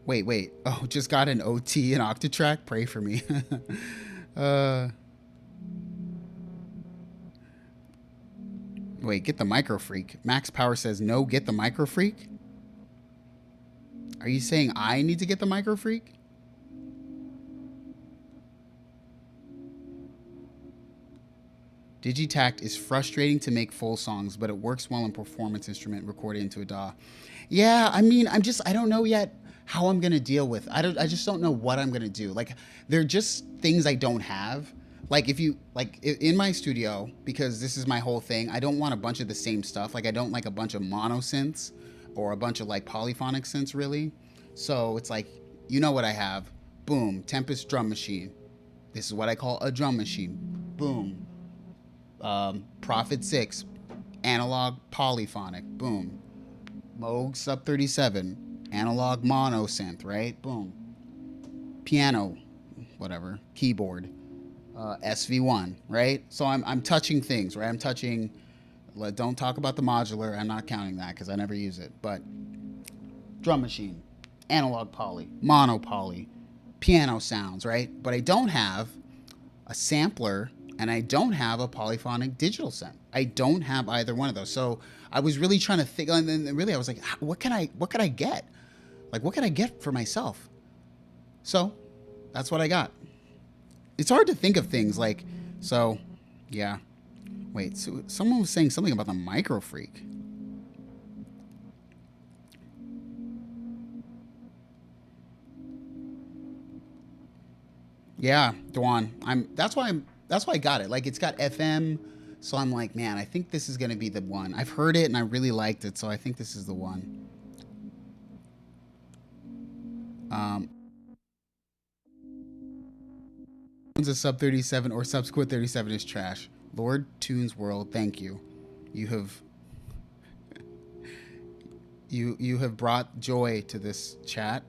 Speaker 1: Wait. Oh, just got an OT and Octatrack? Pray for me. Wait, get the Micro Freak. Max Power says no, get the Micro Freak? Are you saying I need to get the Micro Freak? Digitact is frustrating to make full songs, but it works well in performance instrument recorded into a DAW. Yeah, I mean, I don't know yet how I'm gonna deal with. I just don't know what I'm gonna do. Like, they're just things I don't have. Like in my studio, because this is my whole thing, I don't want a bunch of the same stuff. Like I don't like a bunch of mono synths or a bunch of like polyphonic synths really. So it's like, you know what I have? Boom, Tempest drum machine. This is what I call a drum machine. Boom. Prophet 6, analog polyphonic, boom. Moog Sub 37, analog mono synth, right? Boom. Piano, whatever, keyboard, SV1, right? So I'm touching things, right? I'm touching. Don't talk about the modular. I'm not counting that because I never use it. But drum machine, analog poly, mono poly, piano sounds, right? But I don't have a sampler and I don't have a polyphonic digital synth. I don't have either one of those. So I was really trying to think, and then really I was like, what can I get? Like, what can I get for myself? So that's what I got. It's hard to think of things like, so yeah. Wait, so someone was saying something about the Micro Freak. Yeah, Dwan. That's why I got it. Like it's got FM, so I'm like, man, I think this is gonna be the one. I've heard it and I really liked it, so I think this is the one. Um, a sub 37 or subsequent 37 is trash. Lord Tunes World, thank you. You have you have brought joy to this chat.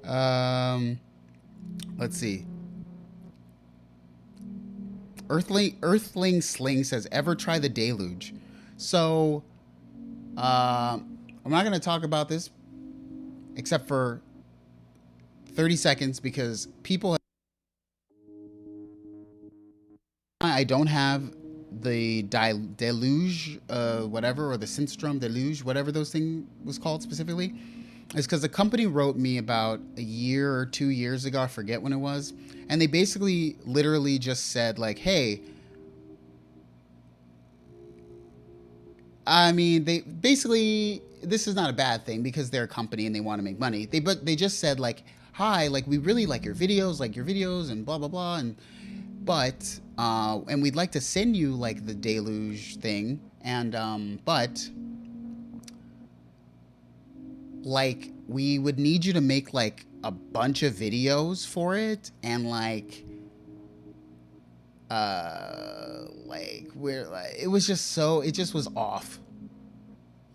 Speaker 1: um, let's see. Earthling Sling says, ever try the deluge? So, I'm not going to talk about this except for 30 seconds because people. I don't have the deluge, whatever, or the Synthstrom deluge, whatever those thing was called specifically. It's because the company wrote me about a year or 2 years ago. I forget when it was, and they basically, literally, just said like, "Hey." I mean, they basically, this is not a bad thing because they're a company and they want to make money. But they just said like, "Hi, like we really like your videos, and blah blah blah, and but and we'd like to send you like the deluge thing, and but like we would need you to make like a bunch of videos for it, and like we're like it was just so it just was off.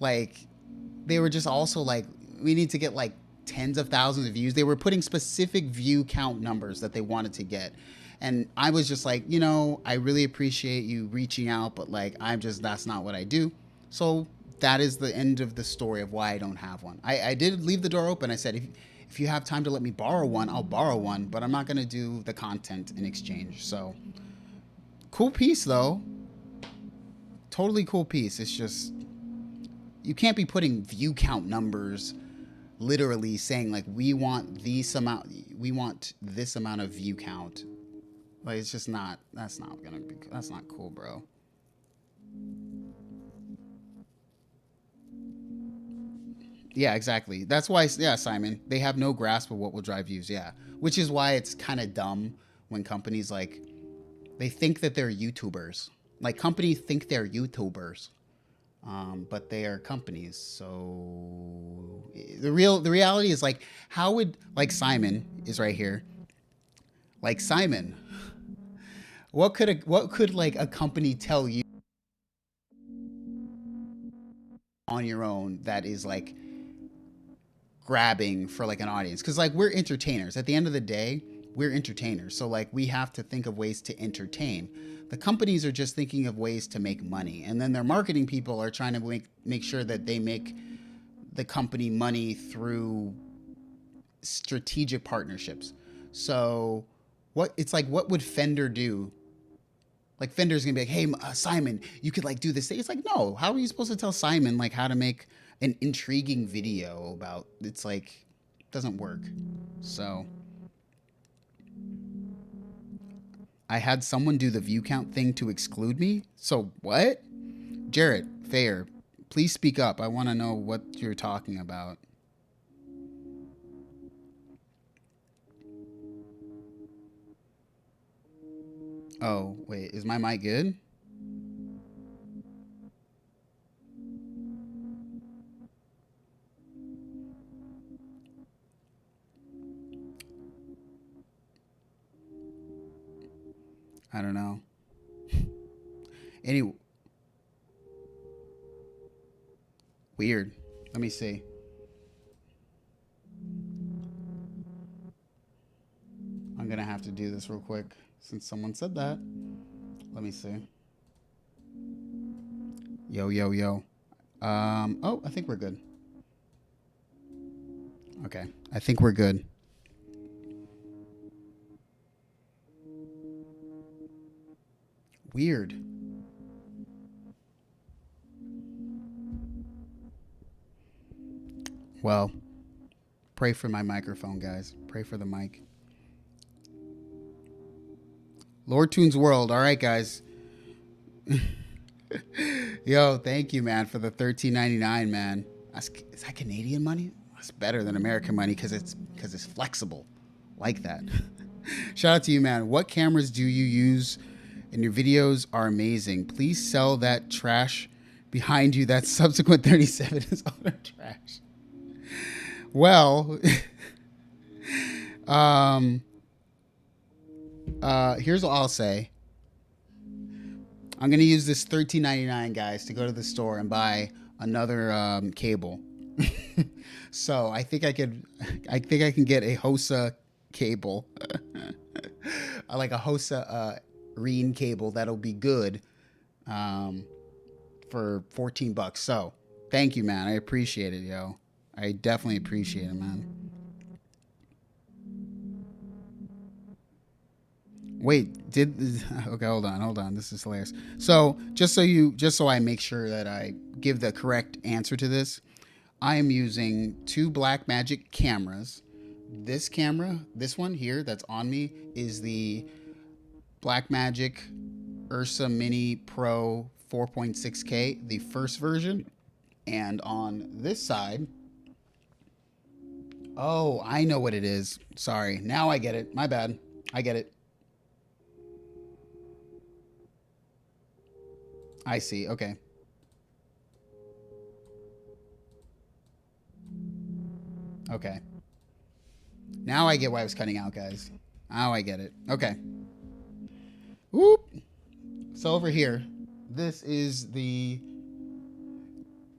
Speaker 1: Like they were just also like we need to get like tens of thousands of views. They were putting specific view count numbers that they wanted to get. And I was just like, I really appreciate you reaching out, but like that's not what I do. So that is the end of the story of why I don't have one. I did leave the door open. I said, if you have time to let me borrow one, I'll borrow one, but I'm not going to do the content in exchange. So cool piece though. Totally cool piece. It's just, you can't be putting view count numbers literally saying like we want this amount of view count. Like it's just not that's not cool, bro. Yeah, exactly. That's why, yeah, Simon, they have no grasp of what will drive views. Yeah, which is why it's kind of dumb when companies like they think that they're YouTubers. Like companies think they're YouTubers, but they are companies. So the reality is like how would like Simon is right here. Like Simon, what could like a company tell you on your own that is like grabbing for like an audience? Because like we're entertainers at the end of the day, we're entertainers, so like we have to think of ways to entertain. The companies are just thinking of ways to make money, and then their marketing people are trying to make sure that they make the company money through strategic partnerships. So what would Fender do? Like Fender's gonna be like, hey, Simon, you could like do this thing. It's like, no, how are you supposed to tell Simon like how to make an intriguing video about? It's like, it doesn't work. So I had someone do the view count thing to exclude me. So what? Jarrett, Fair, please speak up. I want to know what you're talking about. Oh, wait, is my mic good? I don't know. Any weird. Let me see. I'm gonna have to do this real quick since someone said that. Let me see. Yo, yo, yo. Oh, I think we're good. Okay, I think we're good. Weird. Well, pray for my microphone, guys. Pray for the mic. Lord Tunes World. All right, guys. Yo, thank you, man, for the $13.99, man. Is that Canadian money? That's better than American money because it's flexible, like that. Shout out to you, man. What cameras do you use? And your videos are amazing. Please sell that trash behind you. That subsequent 37 is utter trash. Well, here's what I'll say. I'm gonna use this $13.99, guys, to go to the store and buy another cable. So I think I can get a Hosa cable, like a Hosa Reen cable that'll be good, for $14. So thank you, man. I appreciate it, yo. I definitely appreciate it, man. Wait, okay, hold on. This is hilarious. So just so I make sure that I give the correct answer to this, I am using two Blackmagic cameras. This camera, this one here that's on me, is the Blackmagic Ursa Mini Pro 4.6K, the first version. And on this side, oh, I know what it is. Sorry, now I get it. My bad. I get it. I see. Okay. Okay. Now I get why I was cutting out, guys. Now I get it. Okay. Whoop. So over here, this is the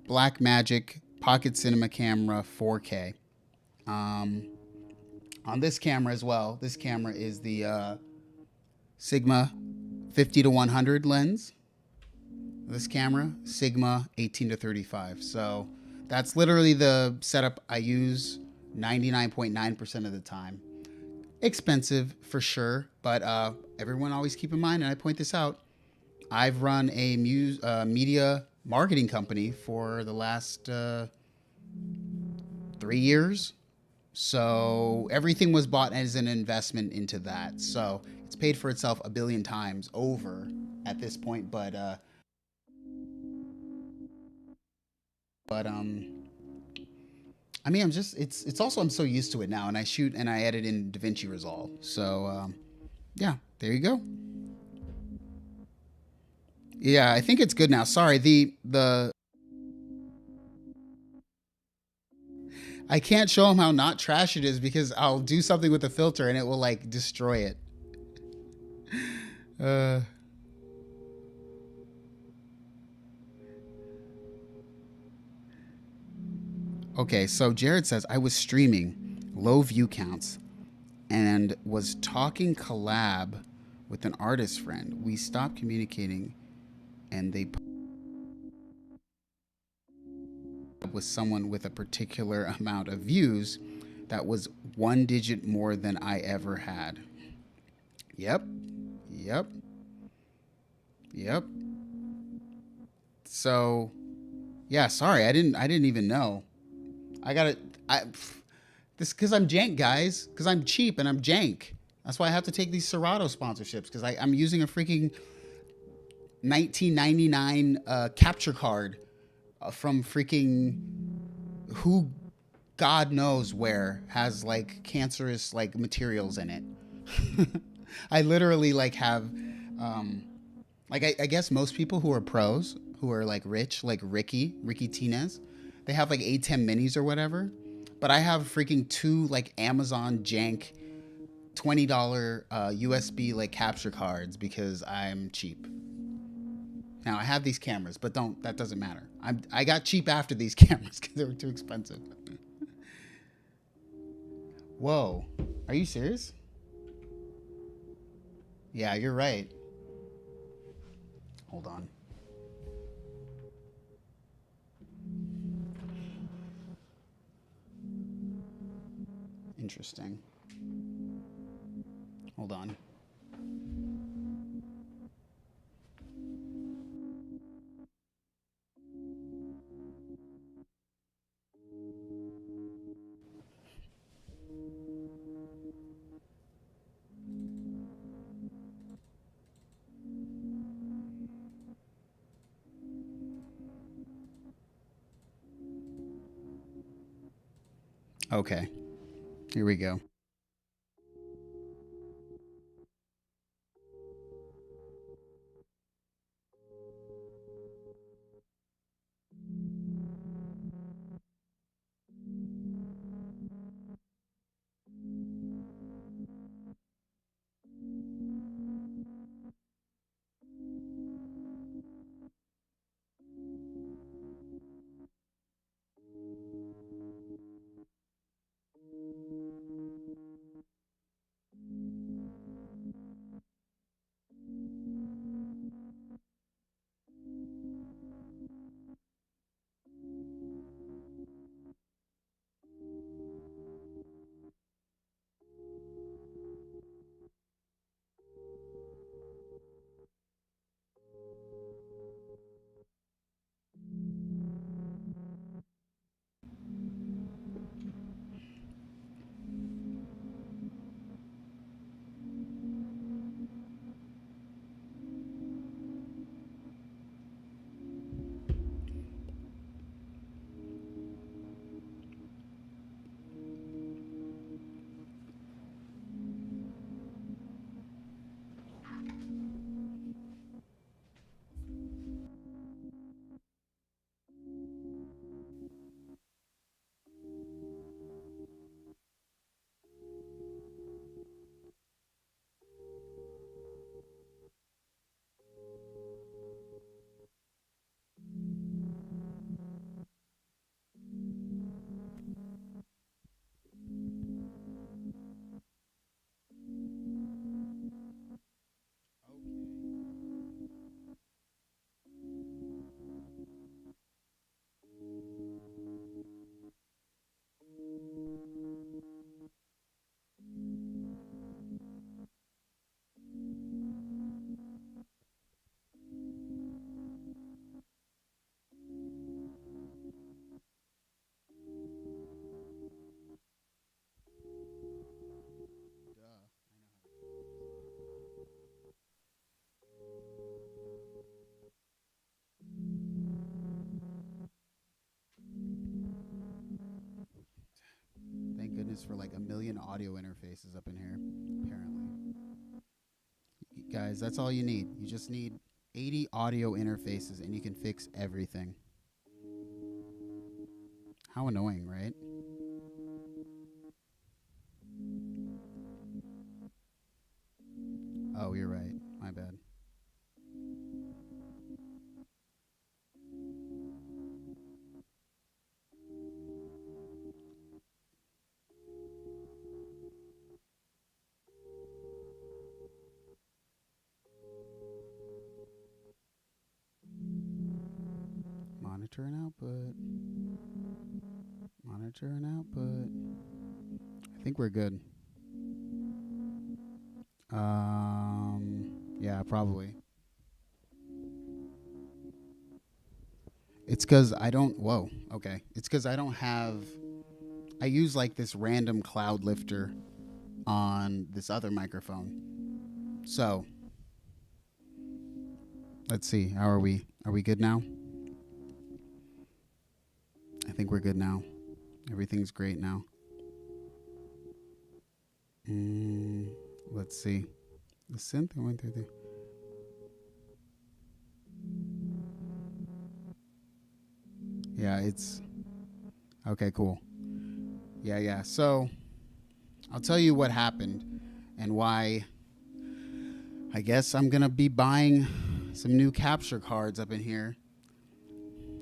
Speaker 1: Blackmagic Pocket Cinema Camera 4K. On this camera as well, this camera is the Sigma 50-100 lens. This camera, Sigma 18-35. So that's literally the setup I use 99.9% of the time. Expensive for sure, but everyone always keep in mind, and I point this out, I've run a media marketing company for the last 3 years. So everything was bought as an investment into that. So it's paid for itself a billion times over at this point, but I mean, it's also, I'm so used to it now, and I shoot and I edit in DaVinci Resolve. So, yeah, there you go. Yeah, I think it's good now. Sorry, I can't show them how not trash it is because I'll do something with the filter and it will like destroy it. Okay, so Jared says, I was streaming, low view counts, and was talking collab with an artist friend. We stopped communicating, and they with someone with a particular amount of views that was 1 digit more than I ever had. Yep. So, yeah, sorry, I didn't even know. This because I'm jank, guys. Because I'm cheap and I'm jank. That's why I have to take these Serato sponsorships, because I'm using a freaking 1999 capture card from freaking who God knows where, has like cancerous like materials in it. I literally like have like I guess most people who are pros, who are like rich, like Ricky Tinez, they have like A10 minis or whatever. But I have freaking 2 like Amazon jank $20 USB like capture cards because I'm cheap. Now I have these cameras, but that doesn't matter. I got cheap after these cameras because they were too expensive. Whoa, are you serious? Yeah, you're right. Hold on. Interesting. Hold on. Okay, here we go. Thank goodness for like a million audio interfaces up in here, apparently. Guys, that's all you need. You just need 80 audio interfaces and you can fix everything. How annoying, right? Oh, you're right. My bad. Monitor and output. Monitor and output. I think we're good. Yeah, probably. It's because I don't. Whoa. Okay. It's because I don't have. I use like this random cloud lifter on this other microphone. So, let's see. How are we? Are we good now? I think we're good now. Everything's great now. Let's see. The synth I went through the. Yeah, it's okay. Cool. Yeah. So I'll tell you what happened. and why I guess I'm gonna be buying some new capture cards up in here.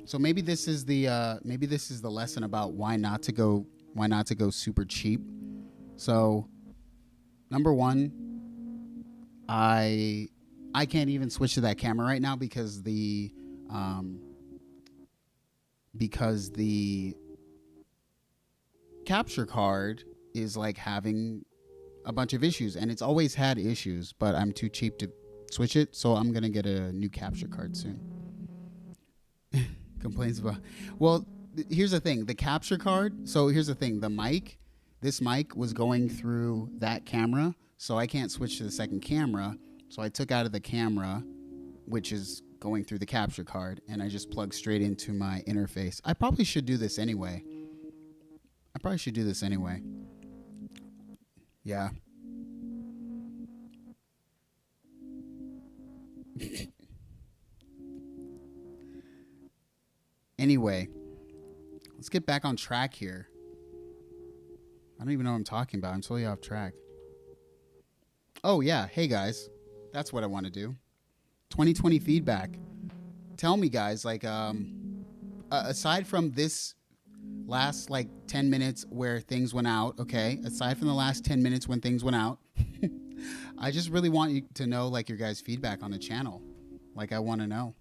Speaker 1: So maybe this is the lesson about why not to go super cheap. So number one, I can't even switch to that camera right now because the capture card is like having a bunch of issues, and it's always had issues, but I'm too cheap to switch it, so I'm gonna get a new capture card soon. Complaints about, well, here's the thing, the capture card, so here's the thing, this mic was going through that camera, so I can't switch to the second camera, so I took out of the camera, which is going through the capture card, and I just plug straight into my interface. I probably should do this anyway. Yeah. Anyway, let's get back on track here. I don't even know what I'm talking about. I'm totally off track. Oh, yeah. Hey, guys. That's what I want to do. 2020 feedback. Tell me, guys, like, aside from this last, like, 10 minutes where things went out, okay? Aside from the last 10 minutes when things went out, I just really want you to know, like, your guys' feedback on the channel. Like, I want to know.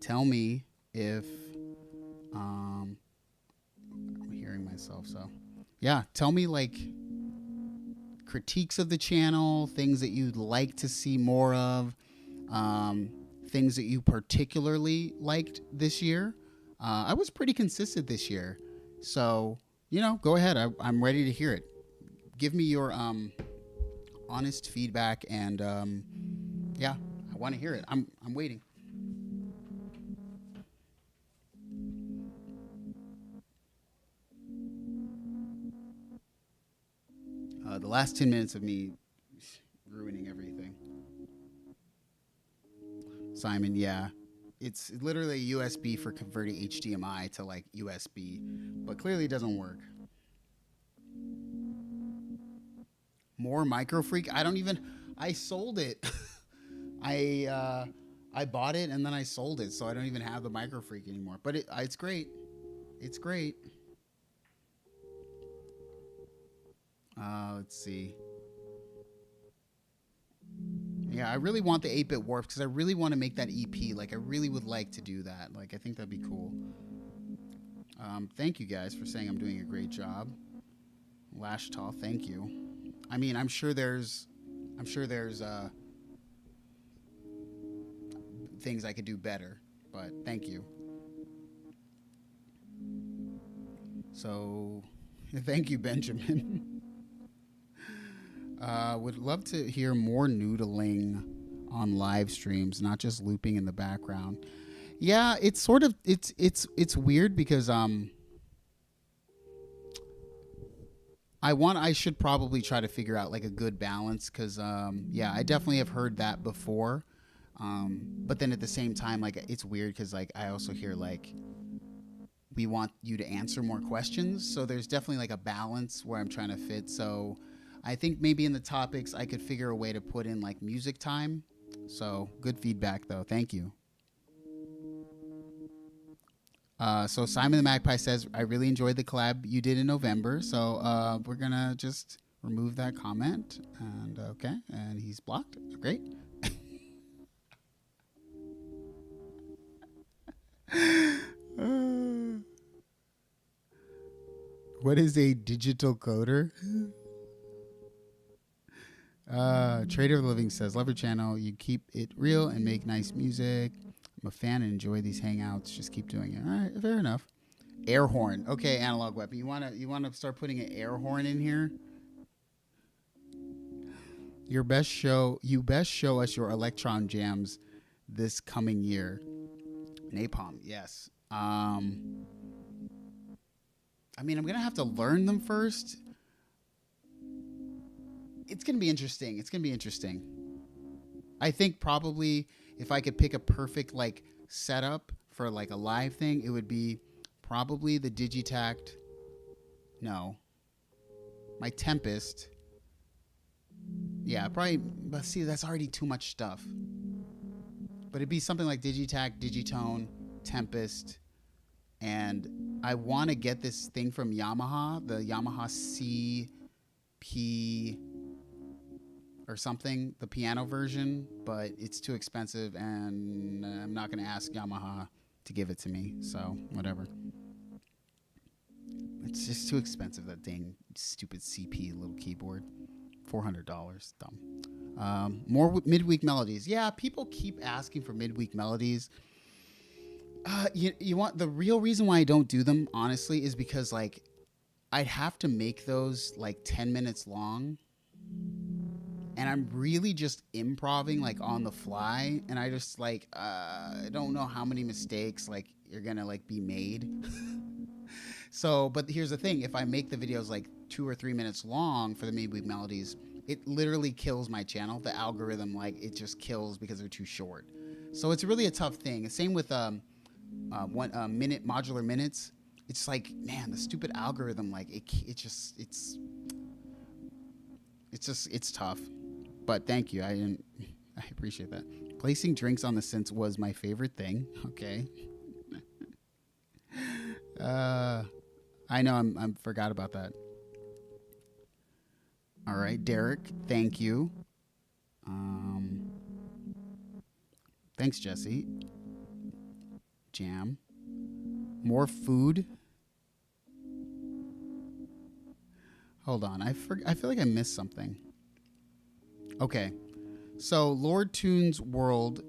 Speaker 1: Tell me if, I'm hearing myself, so. Yeah, tell me, like, critiques of the channel, things that you'd like to see more of, things that you particularly liked this year. I was pretty consistent this year, so, you know, go ahead. I'm ready to hear it. Give me your honest feedback, and yeah, I want to hear it. I'm waiting. The last 10 minutes of me ruining everything. Simon, yeah. It's literally a USB for converting HDMI to like USB, but clearly it doesn't work. More Micro Freak? I sold it. I bought it and then I sold it, so I don't even have the Micro Freak anymore. But it's great. It's great. Let's see. Yeah, I really want the 8-bit warp because I really want to make that EP. Like, I really would like to do that. Like, I think that'd be cool. Thank you guys for saying I'm doing a great job. Lashtal, thank you. I mean, I'm sure there's things I could do better, but thank you. So, thank you, Benjamin. Would love to hear more noodling on live streams, not just looping in the background. Yeah, it's sort of it's weird because I should probably try to figure out like a good balance because yeah, I definitely have heard that before. But then at the same time, like, it's weird because like I also hear like we want you to answer more questions, so there's definitely like a balance where I'm trying to fit. So I think maybe in the topics I could figure a way to put in like music time. So good feedback though. Thank you. So Simon the Magpie says, I really enjoyed the collab you did in November. So we're going to just remove that comment. And okay. And he's blocked. Great. What is a digital coder? Trader of the Living says, love your channel. You keep it real and make nice music. I'm a fan and enjoy these hangouts. Just keep doing it. All right, fair enough. Air horn. Okay, Analog Weapon. You wanna start putting an air horn in here? You best show us your Electron jams this coming year. Napalm, yes. I mean, I'm gonna have to learn them first. It's gonna be interesting. I think probably if I could pick a perfect like setup for like a live thing, it would be probably the Digitact. No, my Tempest Yeah, probably. But see, that's already too much stuff. But it'd be something like Digitac, Digitone, Tempest, and I want to get this thing from Yamaha, the Yamaha CP or something, the piano version, but it's too expensive, and I'm not going to ask Yamaha to give it to me, so whatever. It's just too expensive, that dang stupid CP little keyboard. $400, dumb. More midweek melodies. Yeah, people keep asking for midweek melodies. You want the real reason why I don't do them, honestly, is because like I'd have to make those like 10 minutes long, and I'm really just improving like on the fly, and I just like I don't know how many mistakes like you're gonna like be made. So, but here's the thing: if I make the videos like 2 or 3 minutes long for the midweek melodies, it literally kills my channel. The algorithm, like, it just kills because they're too short. So it's really a tough thing. Same with minute modular minutes. It's like, man, the stupid algorithm, like it's tough. But thank you. I appreciate that. Placing drinks on the Synth was my favorite thing. Okay. I know I forgot about that. All right, Derek, thank you. Thanks, Jesse. Jam. More food. Hold on, I feel like I missed something. Okay, so Lord Toon's World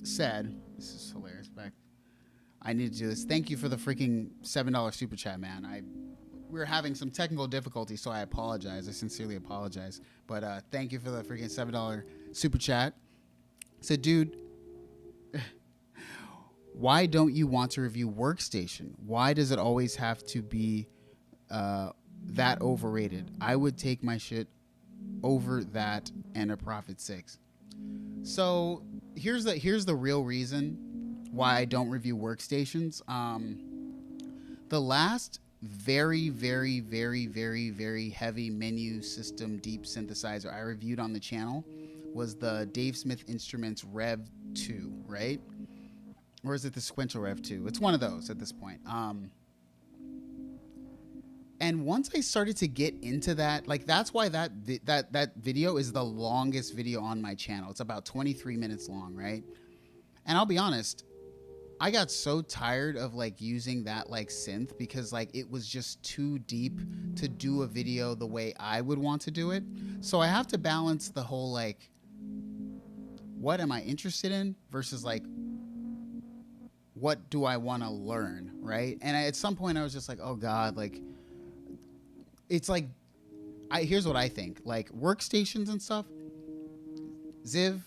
Speaker 1: said, this is hilarious. Back, I need to do this. Thank you for the freaking $7 super chat, man. We're having some technical difficulties, so I apologize. I sincerely apologize. But thank you for the freaking $7 super chat. So, dude, why don't you want to review Workstation? Why does it always have to be that overrated? I would take my shit over that and a Prophet 6. So here's the real reason why I don't review Workstations. The last very, very, very, very, very heavy menu system deep synthesizer I reviewed on the channel was the Dave Smith Instruments Rev 2, right? Or is it the Sequential Rev 2? It's one of those at this point. And once I started to get into that, like, that's why that video is the longest video on my channel. It's about 23 minutes long, right? And I'll be honest, I got so tired of like using that like synth because like it was just too deep to do a video the way I would want to do it. So I have to balance the whole like, what am I interested in versus like, what do I want to learn, right? And at some point I was just like, oh God, like, it's like, here's what I think. Like, Workstations and stuff, Ziv,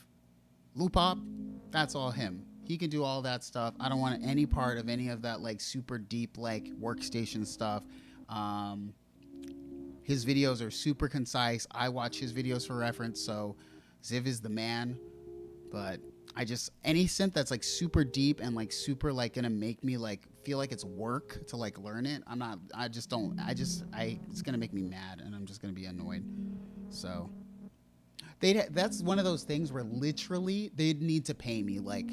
Speaker 1: Loopop, that's all him. He can do all that stuff. I don't want any part of any of that like super deep like Workstation stuff. His videos are super concise. I watch his videos for reference, so Ziv is the man. But any synth that's like super deep and like super like gonna make me like feel like it's work to like learn it, it's gonna make me mad and I'm just gonna be annoyed. So that's one of those things where literally they'd need to pay me like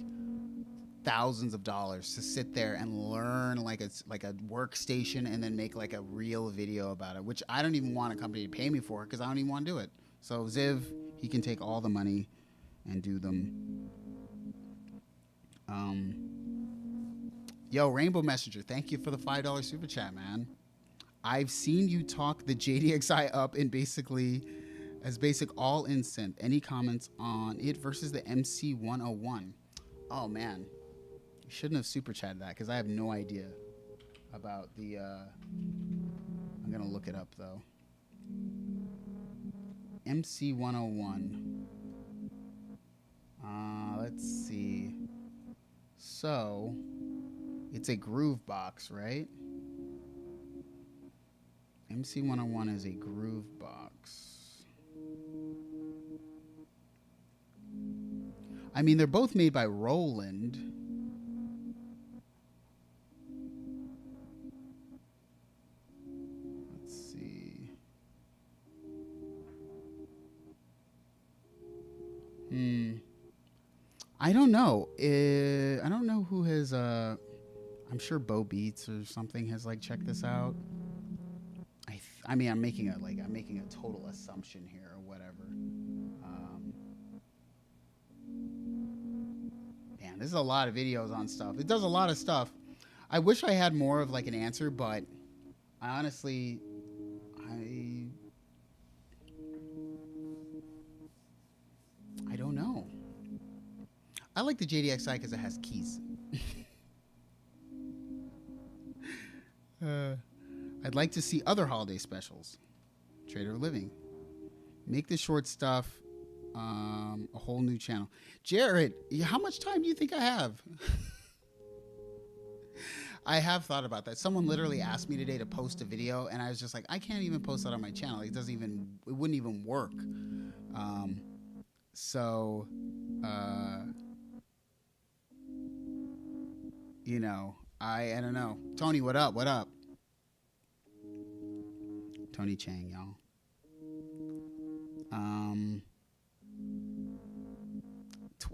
Speaker 1: thousands of dollars to sit there and learn like it's like a Workstation and then make like a real video about it, which I don't even want a company to pay me for because I don't even want to do it. So Ziv, he can take all the money and do them. Yo, Rainbow Messenger, thank you for the $5 super chat, man. I've seen you talk the JDXI up in basically as basic all in synth. Any comments on it versus the MC101? Oh man, you shouldn't have super chatted that because I have no idea about the I'm gonna look it up though. MC101. Let's see. So it's a groove box, right? MC101 is a groove box. I mean, they're both made by Roland. Let's see. Hmm. I don't know. I don't know who has. I'm sure Bo Beats or something has like checked this out. I mean, I'm making a total assumption here or whatever. Um, Man, this is a lot of videos on stuff. It does a lot of stuff. I wish I had more of like an answer, but I honestly, I, I don't know. I like the JDXI because it has keys. uh, I'd like to see other holiday specials. Trader Living. Make the short stuff a whole new channel. Jared, how much time do you think I have? I have thought about that. Someone literally asked me today to post a video, and I was just like, I can't even post that on my channel. It doesn't even, it wouldn't even work. Um, so, uh, you know, I don't know. Tony, what up? What up? Tony Chang, y'all.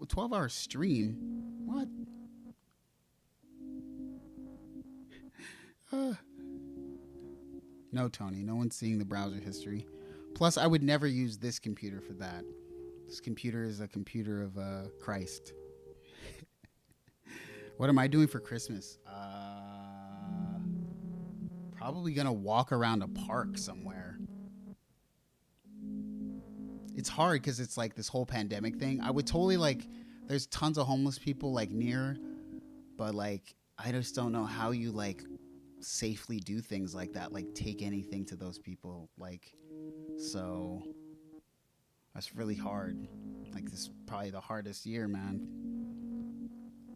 Speaker 1: 12-hour stream? What? No, Tony. No one's seeing the browser history. Plus, I would never use this computer for that. This computer is a computer of Christ. What am I doing for Christmas? Probably gonna walk around a park somewhere. It's hard because it's like this whole pandemic thing. I would totally like. There's tons of homeless people like near, but like I just don't know how you like safely do things like that. Like take anything to those people. Like so. That's really hard. Like this is probably the hardest year, man.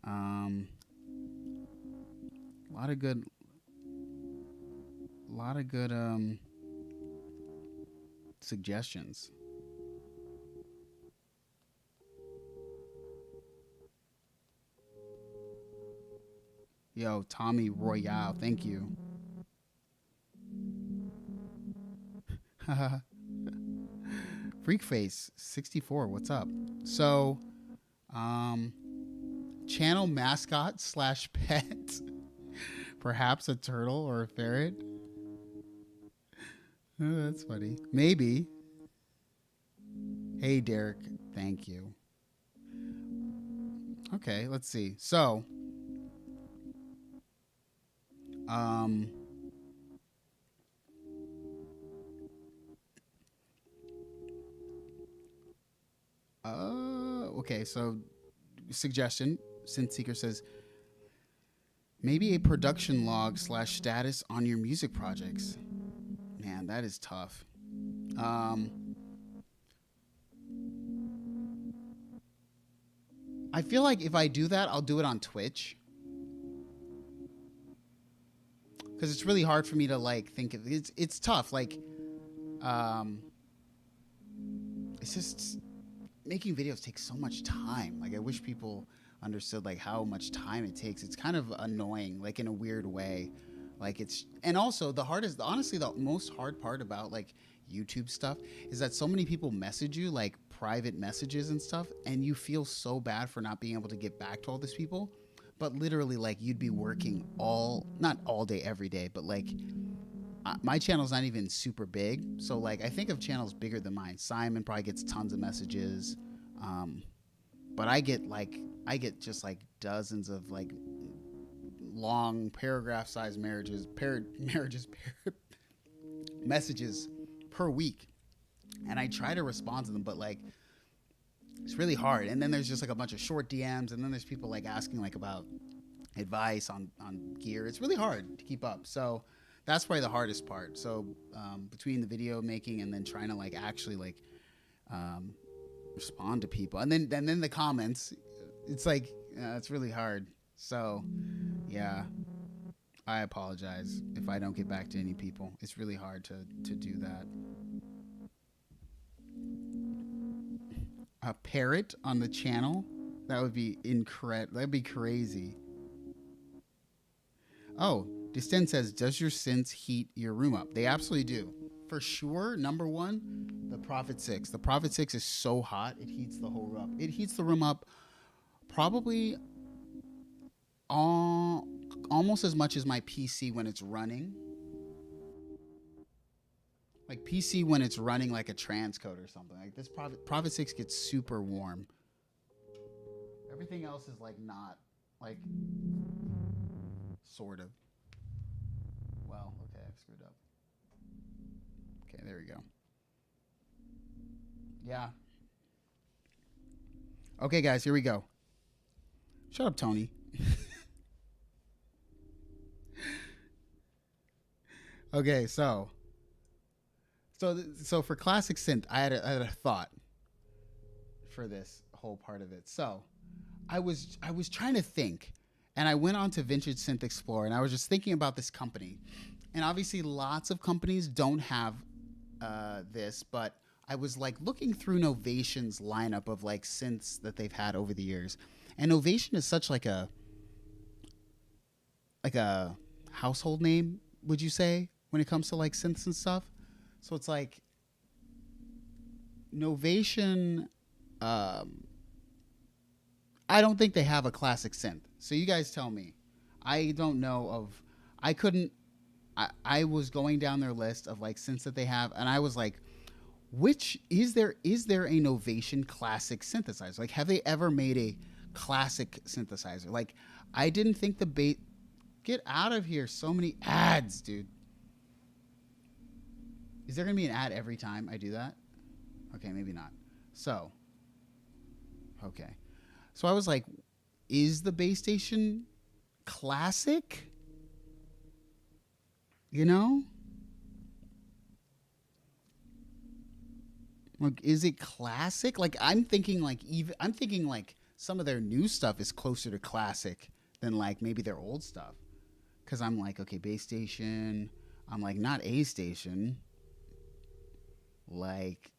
Speaker 1: A lot of good suggestions. Yo, Tommy Royale, thank you. Freakface 64, what's up? So, channel mascot / pet, perhaps a turtle or a ferret. Oh, that's funny. Maybe. Hey, Derek, thank you. Okay, let's see. So, okay, so suggestion, Synth Seeker says, maybe a production log / status on your music projects. Man, that is tough. I feel like if I do that, I'll do it on Twitch. Because it's really hard for me to like think of it's tough. Like, it's just making videos takes so much time. Like I wish people understood like how much time it takes. It's kind of annoying, like in a weird way. Like it's, and also the hardest, honestly, the most hard part about like YouTube stuff is that so many people message you like private messages and stuff, and you feel so bad for not being able to get back to all these people. But literally, like you'd be working not all day, every day, but like my channel's not even super big. So like I think of channels bigger than mine. Simon probably gets tons of messages. But I get just like dozens of like long paragraph sized messages per week. And I try to respond to them, but like it's really hard. And then there's just like a bunch of short DMs, and then there's people like asking like about advice on gear. It's really hard to keep up. So that's probably the hardest part. So between the video making and then trying to like actually like respond to people, and then the comments, it's like it's really hard. So yeah, I apologize if I don't get back to any people. It's really hard to do that. A parrot on the channel? That would be incredible. That'd be crazy. Oh, Disten says, does your synths heat your room up? They absolutely do. for sure, number one, the Prophet 6. The Prophet 6 is so hot, it heats the whole room up. It heats the room up probably almost as much as my PC when it's running. Like PC when it's running like a transcode or something. Like this Prophet 6 gets super warm. Everything else is like not, like, sort of. Well, okay, I've screwed up. Okay, there we go. Yeah. Okay, guys, here we go. Shut up, Tony. Okay, so for classic synth, I had a thought for this whole part of it. So I was trying to think, and I went on to Vintage Synth Explorer, and I was just thinking about this company. And obviously lots of companies don't have this, but I was like looking through Novation's lineup of like synths that they've had over the years. And Novation is such like a household name, would you say, when it comes to like synths and stuff? So it's like Novation, I don't think they have a classic synth. So you guys tell me. I don't know of, I was going down their list of like synths that they have, and I was like, which is there a Novation classic synthesizer? Like, have they ever made a classic synthesizer? Like, I didn't think get out of here. So many ads, dude. Is there gonna be an ad every time I do that? Okay, maybe not. So, okay. So I was like, is the base station classic? You know? Like, is it classic? Like, I'm thinking like some of their new stuff is closer to classic than like maybe their old stuff. Cause I'm like, okay, base station. I'm like, not A station. Like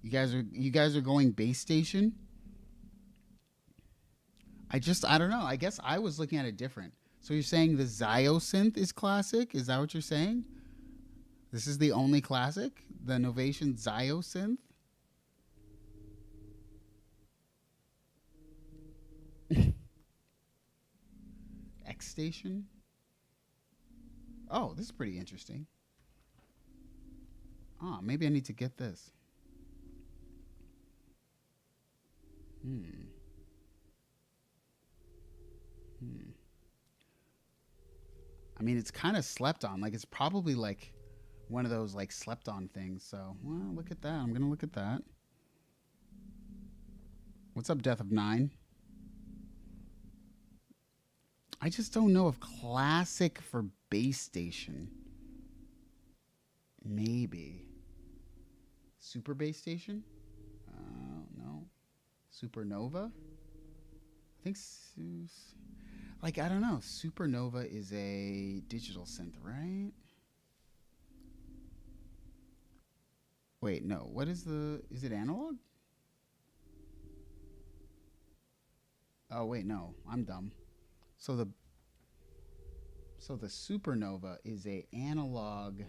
Speaker 1: you guys are going base station. I don't know. I guess I was looking at it different. So you're saying the Zio synth is classic? Is that what you're saying? This is the only classic? The Novation Zio synth? X station? Oh, this is pretty interesting. Ah, maybe I need to get this. I mean, it's kind of slept on. Like, it's probably like one of those like slept on things. So, well, look at that. I'm gonna look at that. What's up, Death of Nine? I just don't know if classic for base station. Maybe. Super base station? No. Supernova? I think, like, I don't know. Supernova is a digital synth, right? Wait, no. What is is it analog? Oh, wait, no. I'm dumb. So the Supernova is a analog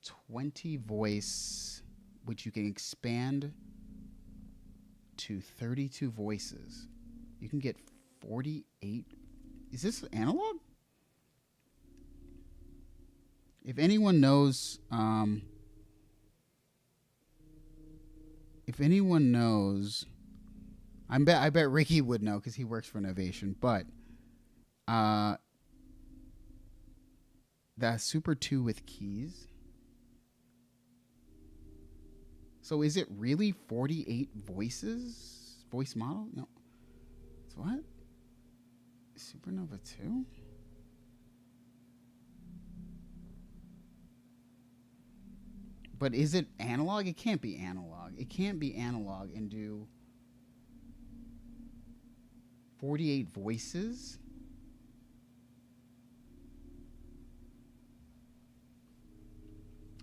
Speaker 1: 20 voice, which you can expand to 32 voices. You can get 48. Is this analog? If anyone knows, I bet Ricky would know because he works for Novation. But the Super 2 with keys. So is it really 48 voices? Voice model? No. It's what? Supernova 2? But is it analog? It can't be analog. It can't be analog and do 48 voices?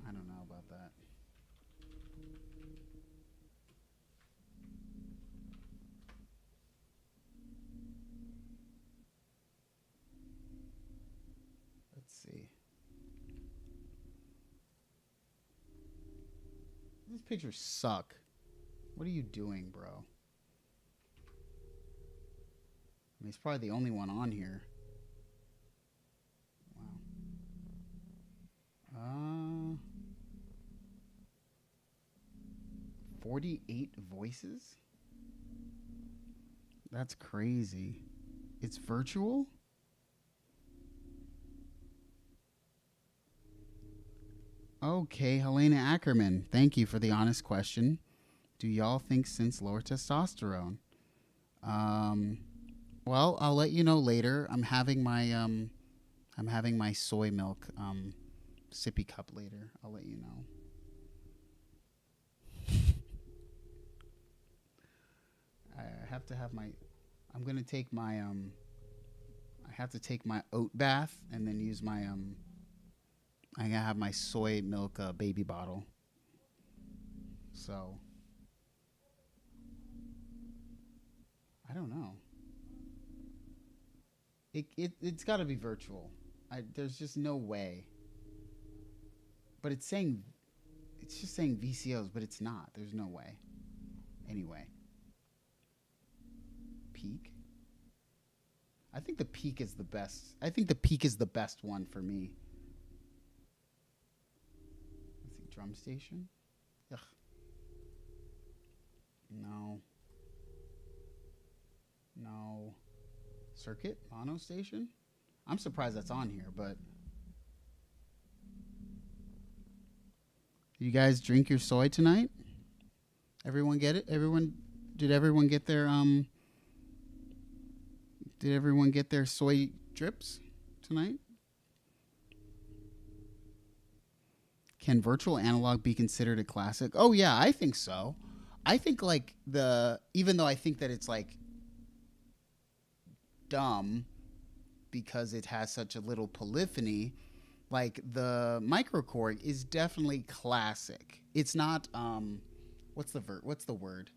Speaker 1: I don't know about that. These pictures suck. What are you doing, bro? I mean, he's probably the only one on here. Wow. 48 voices? That's crazy. It's virtual? Okay, Helena Ackerman, thank you for the honest question. Do y'all think synths lower testosterone? Well, I'll let you know later. I'm having my soy milk sippy cup later. I'll let you know. I have to have my. I'm gonna take my I have to take my oat bath and then use my I gotta have my soy milk baby bottle. So I don't know. It's got to be virtual. There's just no way. But it's just saying VCOs, but it's not. There's no way. Anyway. Peak. I think the peak is the best. I think the peak is the best one for me. Let's see, drum station. Ugh. No. No. Circuit mono station. I'm surprised that's on here, but you guys drink your soy tonight? Everyone get it? Did everyone get their soy drips tonight? Can virtual analog be considered a classic? Oh yeah, I think so. I think like even though I think that it's like dumb because it has such a little polyphony, like the microKORG is definitely classic. It's not what's the word?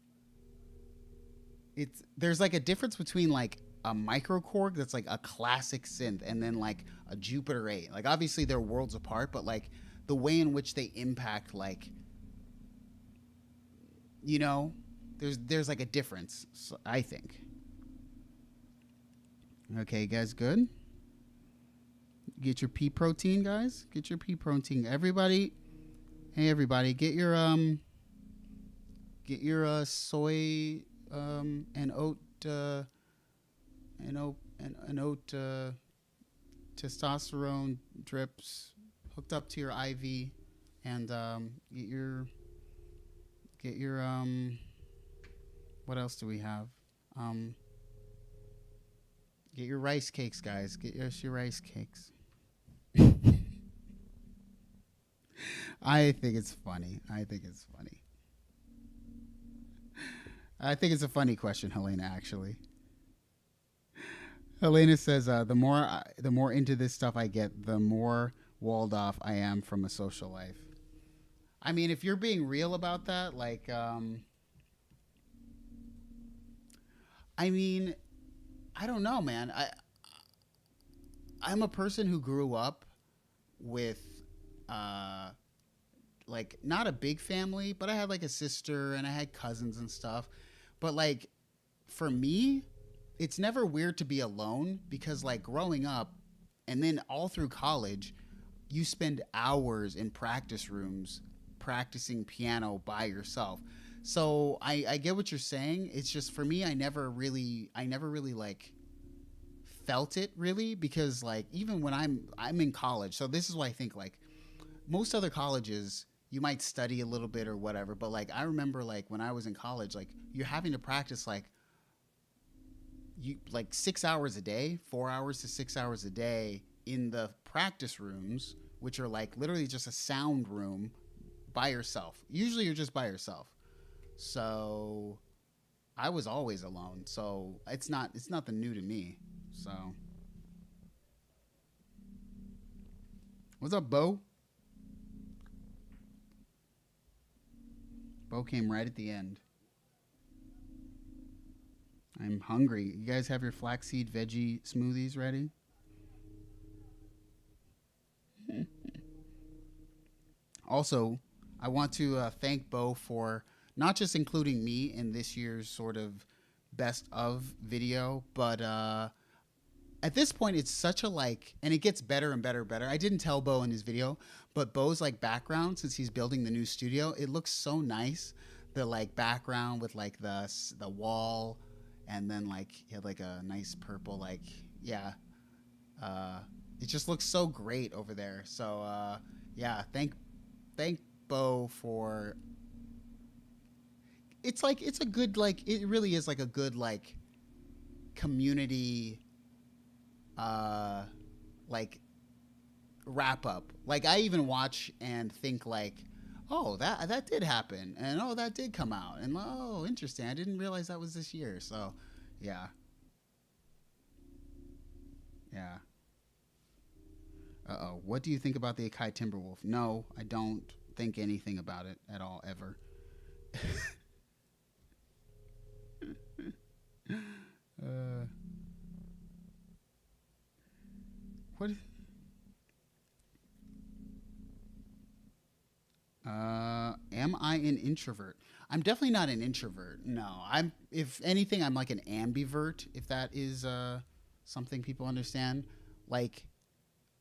Speaker 1: There's like a difference between like a microKORG that's like a classic synth and then like a Jupiter 8. Like obviously they're worlds apart, but like the way in which they impact, like, you know, there's like a difference, I think. Okay, guys, good? Get your pea protein, guys. Get your pea protein. Everybody, hey everybody, get your soy and oat testosterone drips hooked up to your IV, and get your what else do we have? Get your rice cakes, guys. Get your rice cakes. I think it's funny. I think it's a funny question, Helena, actually. Helena says, the more into this stuff I get, the more walled off I am from a social life. I mean, if you're being real about that, like, I mean, I don't know, man. I'm a person who grew up with, like, not a big family, but I had like a sister and I had cousins and stuff. But like, for me, it's never weird to be alone because like growing up and then all through college, you spend hours in practice rooms practicing piano by yourself. So I get what you're saying. It's just for me, I never really like felt it really, because like even when I'm in college. So this is why I think like most other colleges, you might study a little bit or whatever, but like I remember like when I was in college, like you're having to practice like 6 hours a day, 4 hours to 6 hours a day in the practice rooms, which are like literally just a sound room by yourself. Usually you're just by yourself. So I was always alone. So it's nothing new to me. So what's up, Bo? Bo came right at the end. I'm hungry. You guys have your flaxseed veggie smoothies ready? Also, I want to thank Bo for not just including me in this year's sort of best of video, but at this point it's such a like, and it gets better and better and better. I didn't tell Bo in his video, but Bo's like background, since he's building the new studio, it looks so nice. The like background with like the wall, and then like he had like a nice purple like, yeah, uh it just looks so great over there. So yeah, thank Bo for, it's like, it's a good like, it really is like a good like community uh like wrap up. Like I even watch and think like, oh, that did happen, and oh, that did come out, and oh, interesting, I didn't realize that was this year. So yeah, yeah. Uh-oh, what do you think about the Akai Timberwolf? No, I don't think anything about it at all, ever. uh, what? Am I an introvert? I'm definitely not an introvert. No, I'm. If anything, I'm like an ambivert. If that is something people understand. Like,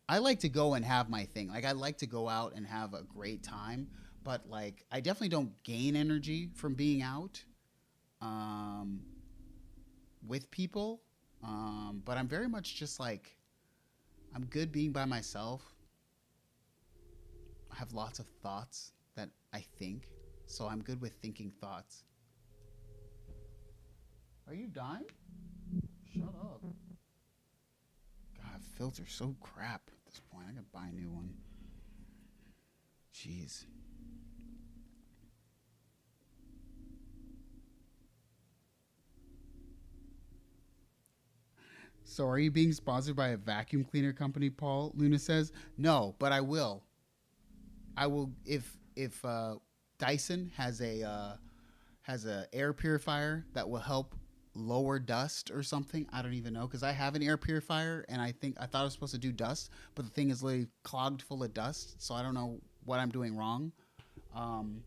Speaker 1: I like to go and have my thing. Like, I like to go out and have a great time. But like, I definitely don't gain energy from being out um, with people. But I'm very much just like, I'm good being by myself. I have lots of thoughts that I think, so I'm good with thinking thoughts. Are you dying? Shut up. God, filter's so crap at this point. I gotta buy a new one. Jeez. So are you being sponsored by a vacuum cleaner company, Paul? Luna says. No, but I will. I will if Dyson has a air purifier that will help lower dust or something. I don't even know, because I have an air purifier and I thought it was supposed to do dust, but the thing is literally clogged full of dust. So I don't know what I'm doing wrong. Um,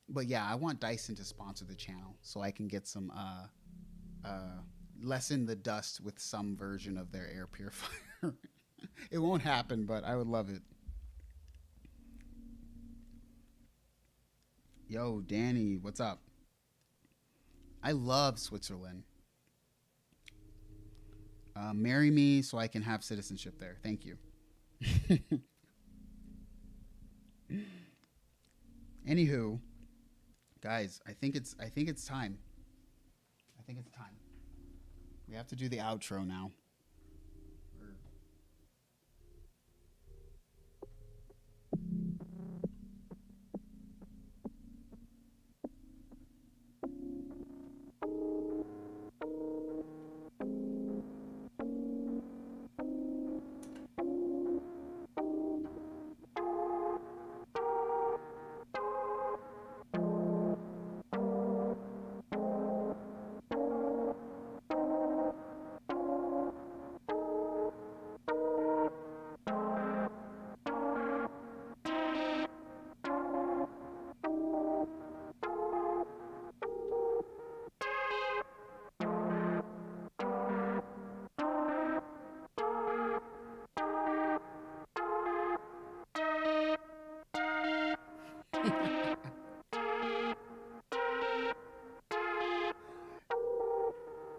Speaker 1: but yeah, I want Dyson to sponsor the channel so I can get some lessen the dust with some version of their air purifier. It won't happen, but I would love it. Yo, Danny, what's up? I love Switzerland. Marry me so I can have citizenship there. Thank you. Anywho, guys, I think it's time. I think it's time. We have to do the outro now.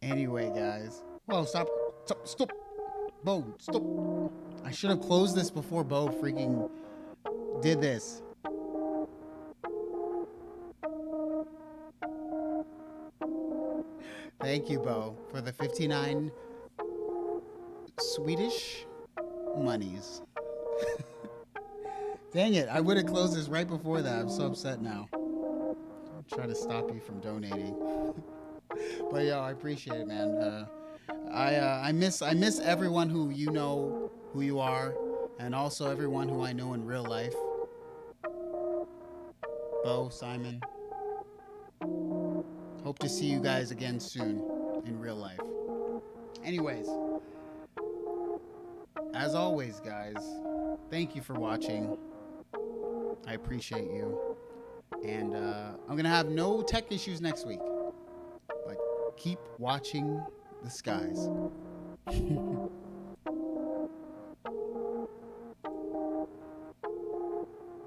Speaker 1: Anyway, guys. Whoa, stop. Stop. Stop. Bo, stop. I should have closed this before Bo freaking did this. Thank you, Bo, for the 59 Swedish monies. Dang it, I would have closed this right before that. I'm so upset now. I'm trying to stop you from donating. But yo, I appreciate it, man. I miss everyone who you know who you are, and also everyone who I know in real life. Bo, Simon. Hope to see you guys again soon in real life. Anyways, as always, guys, thank you for watching. I appreciate you. And I'm going to have no tech issues next week. But keep watching the skies.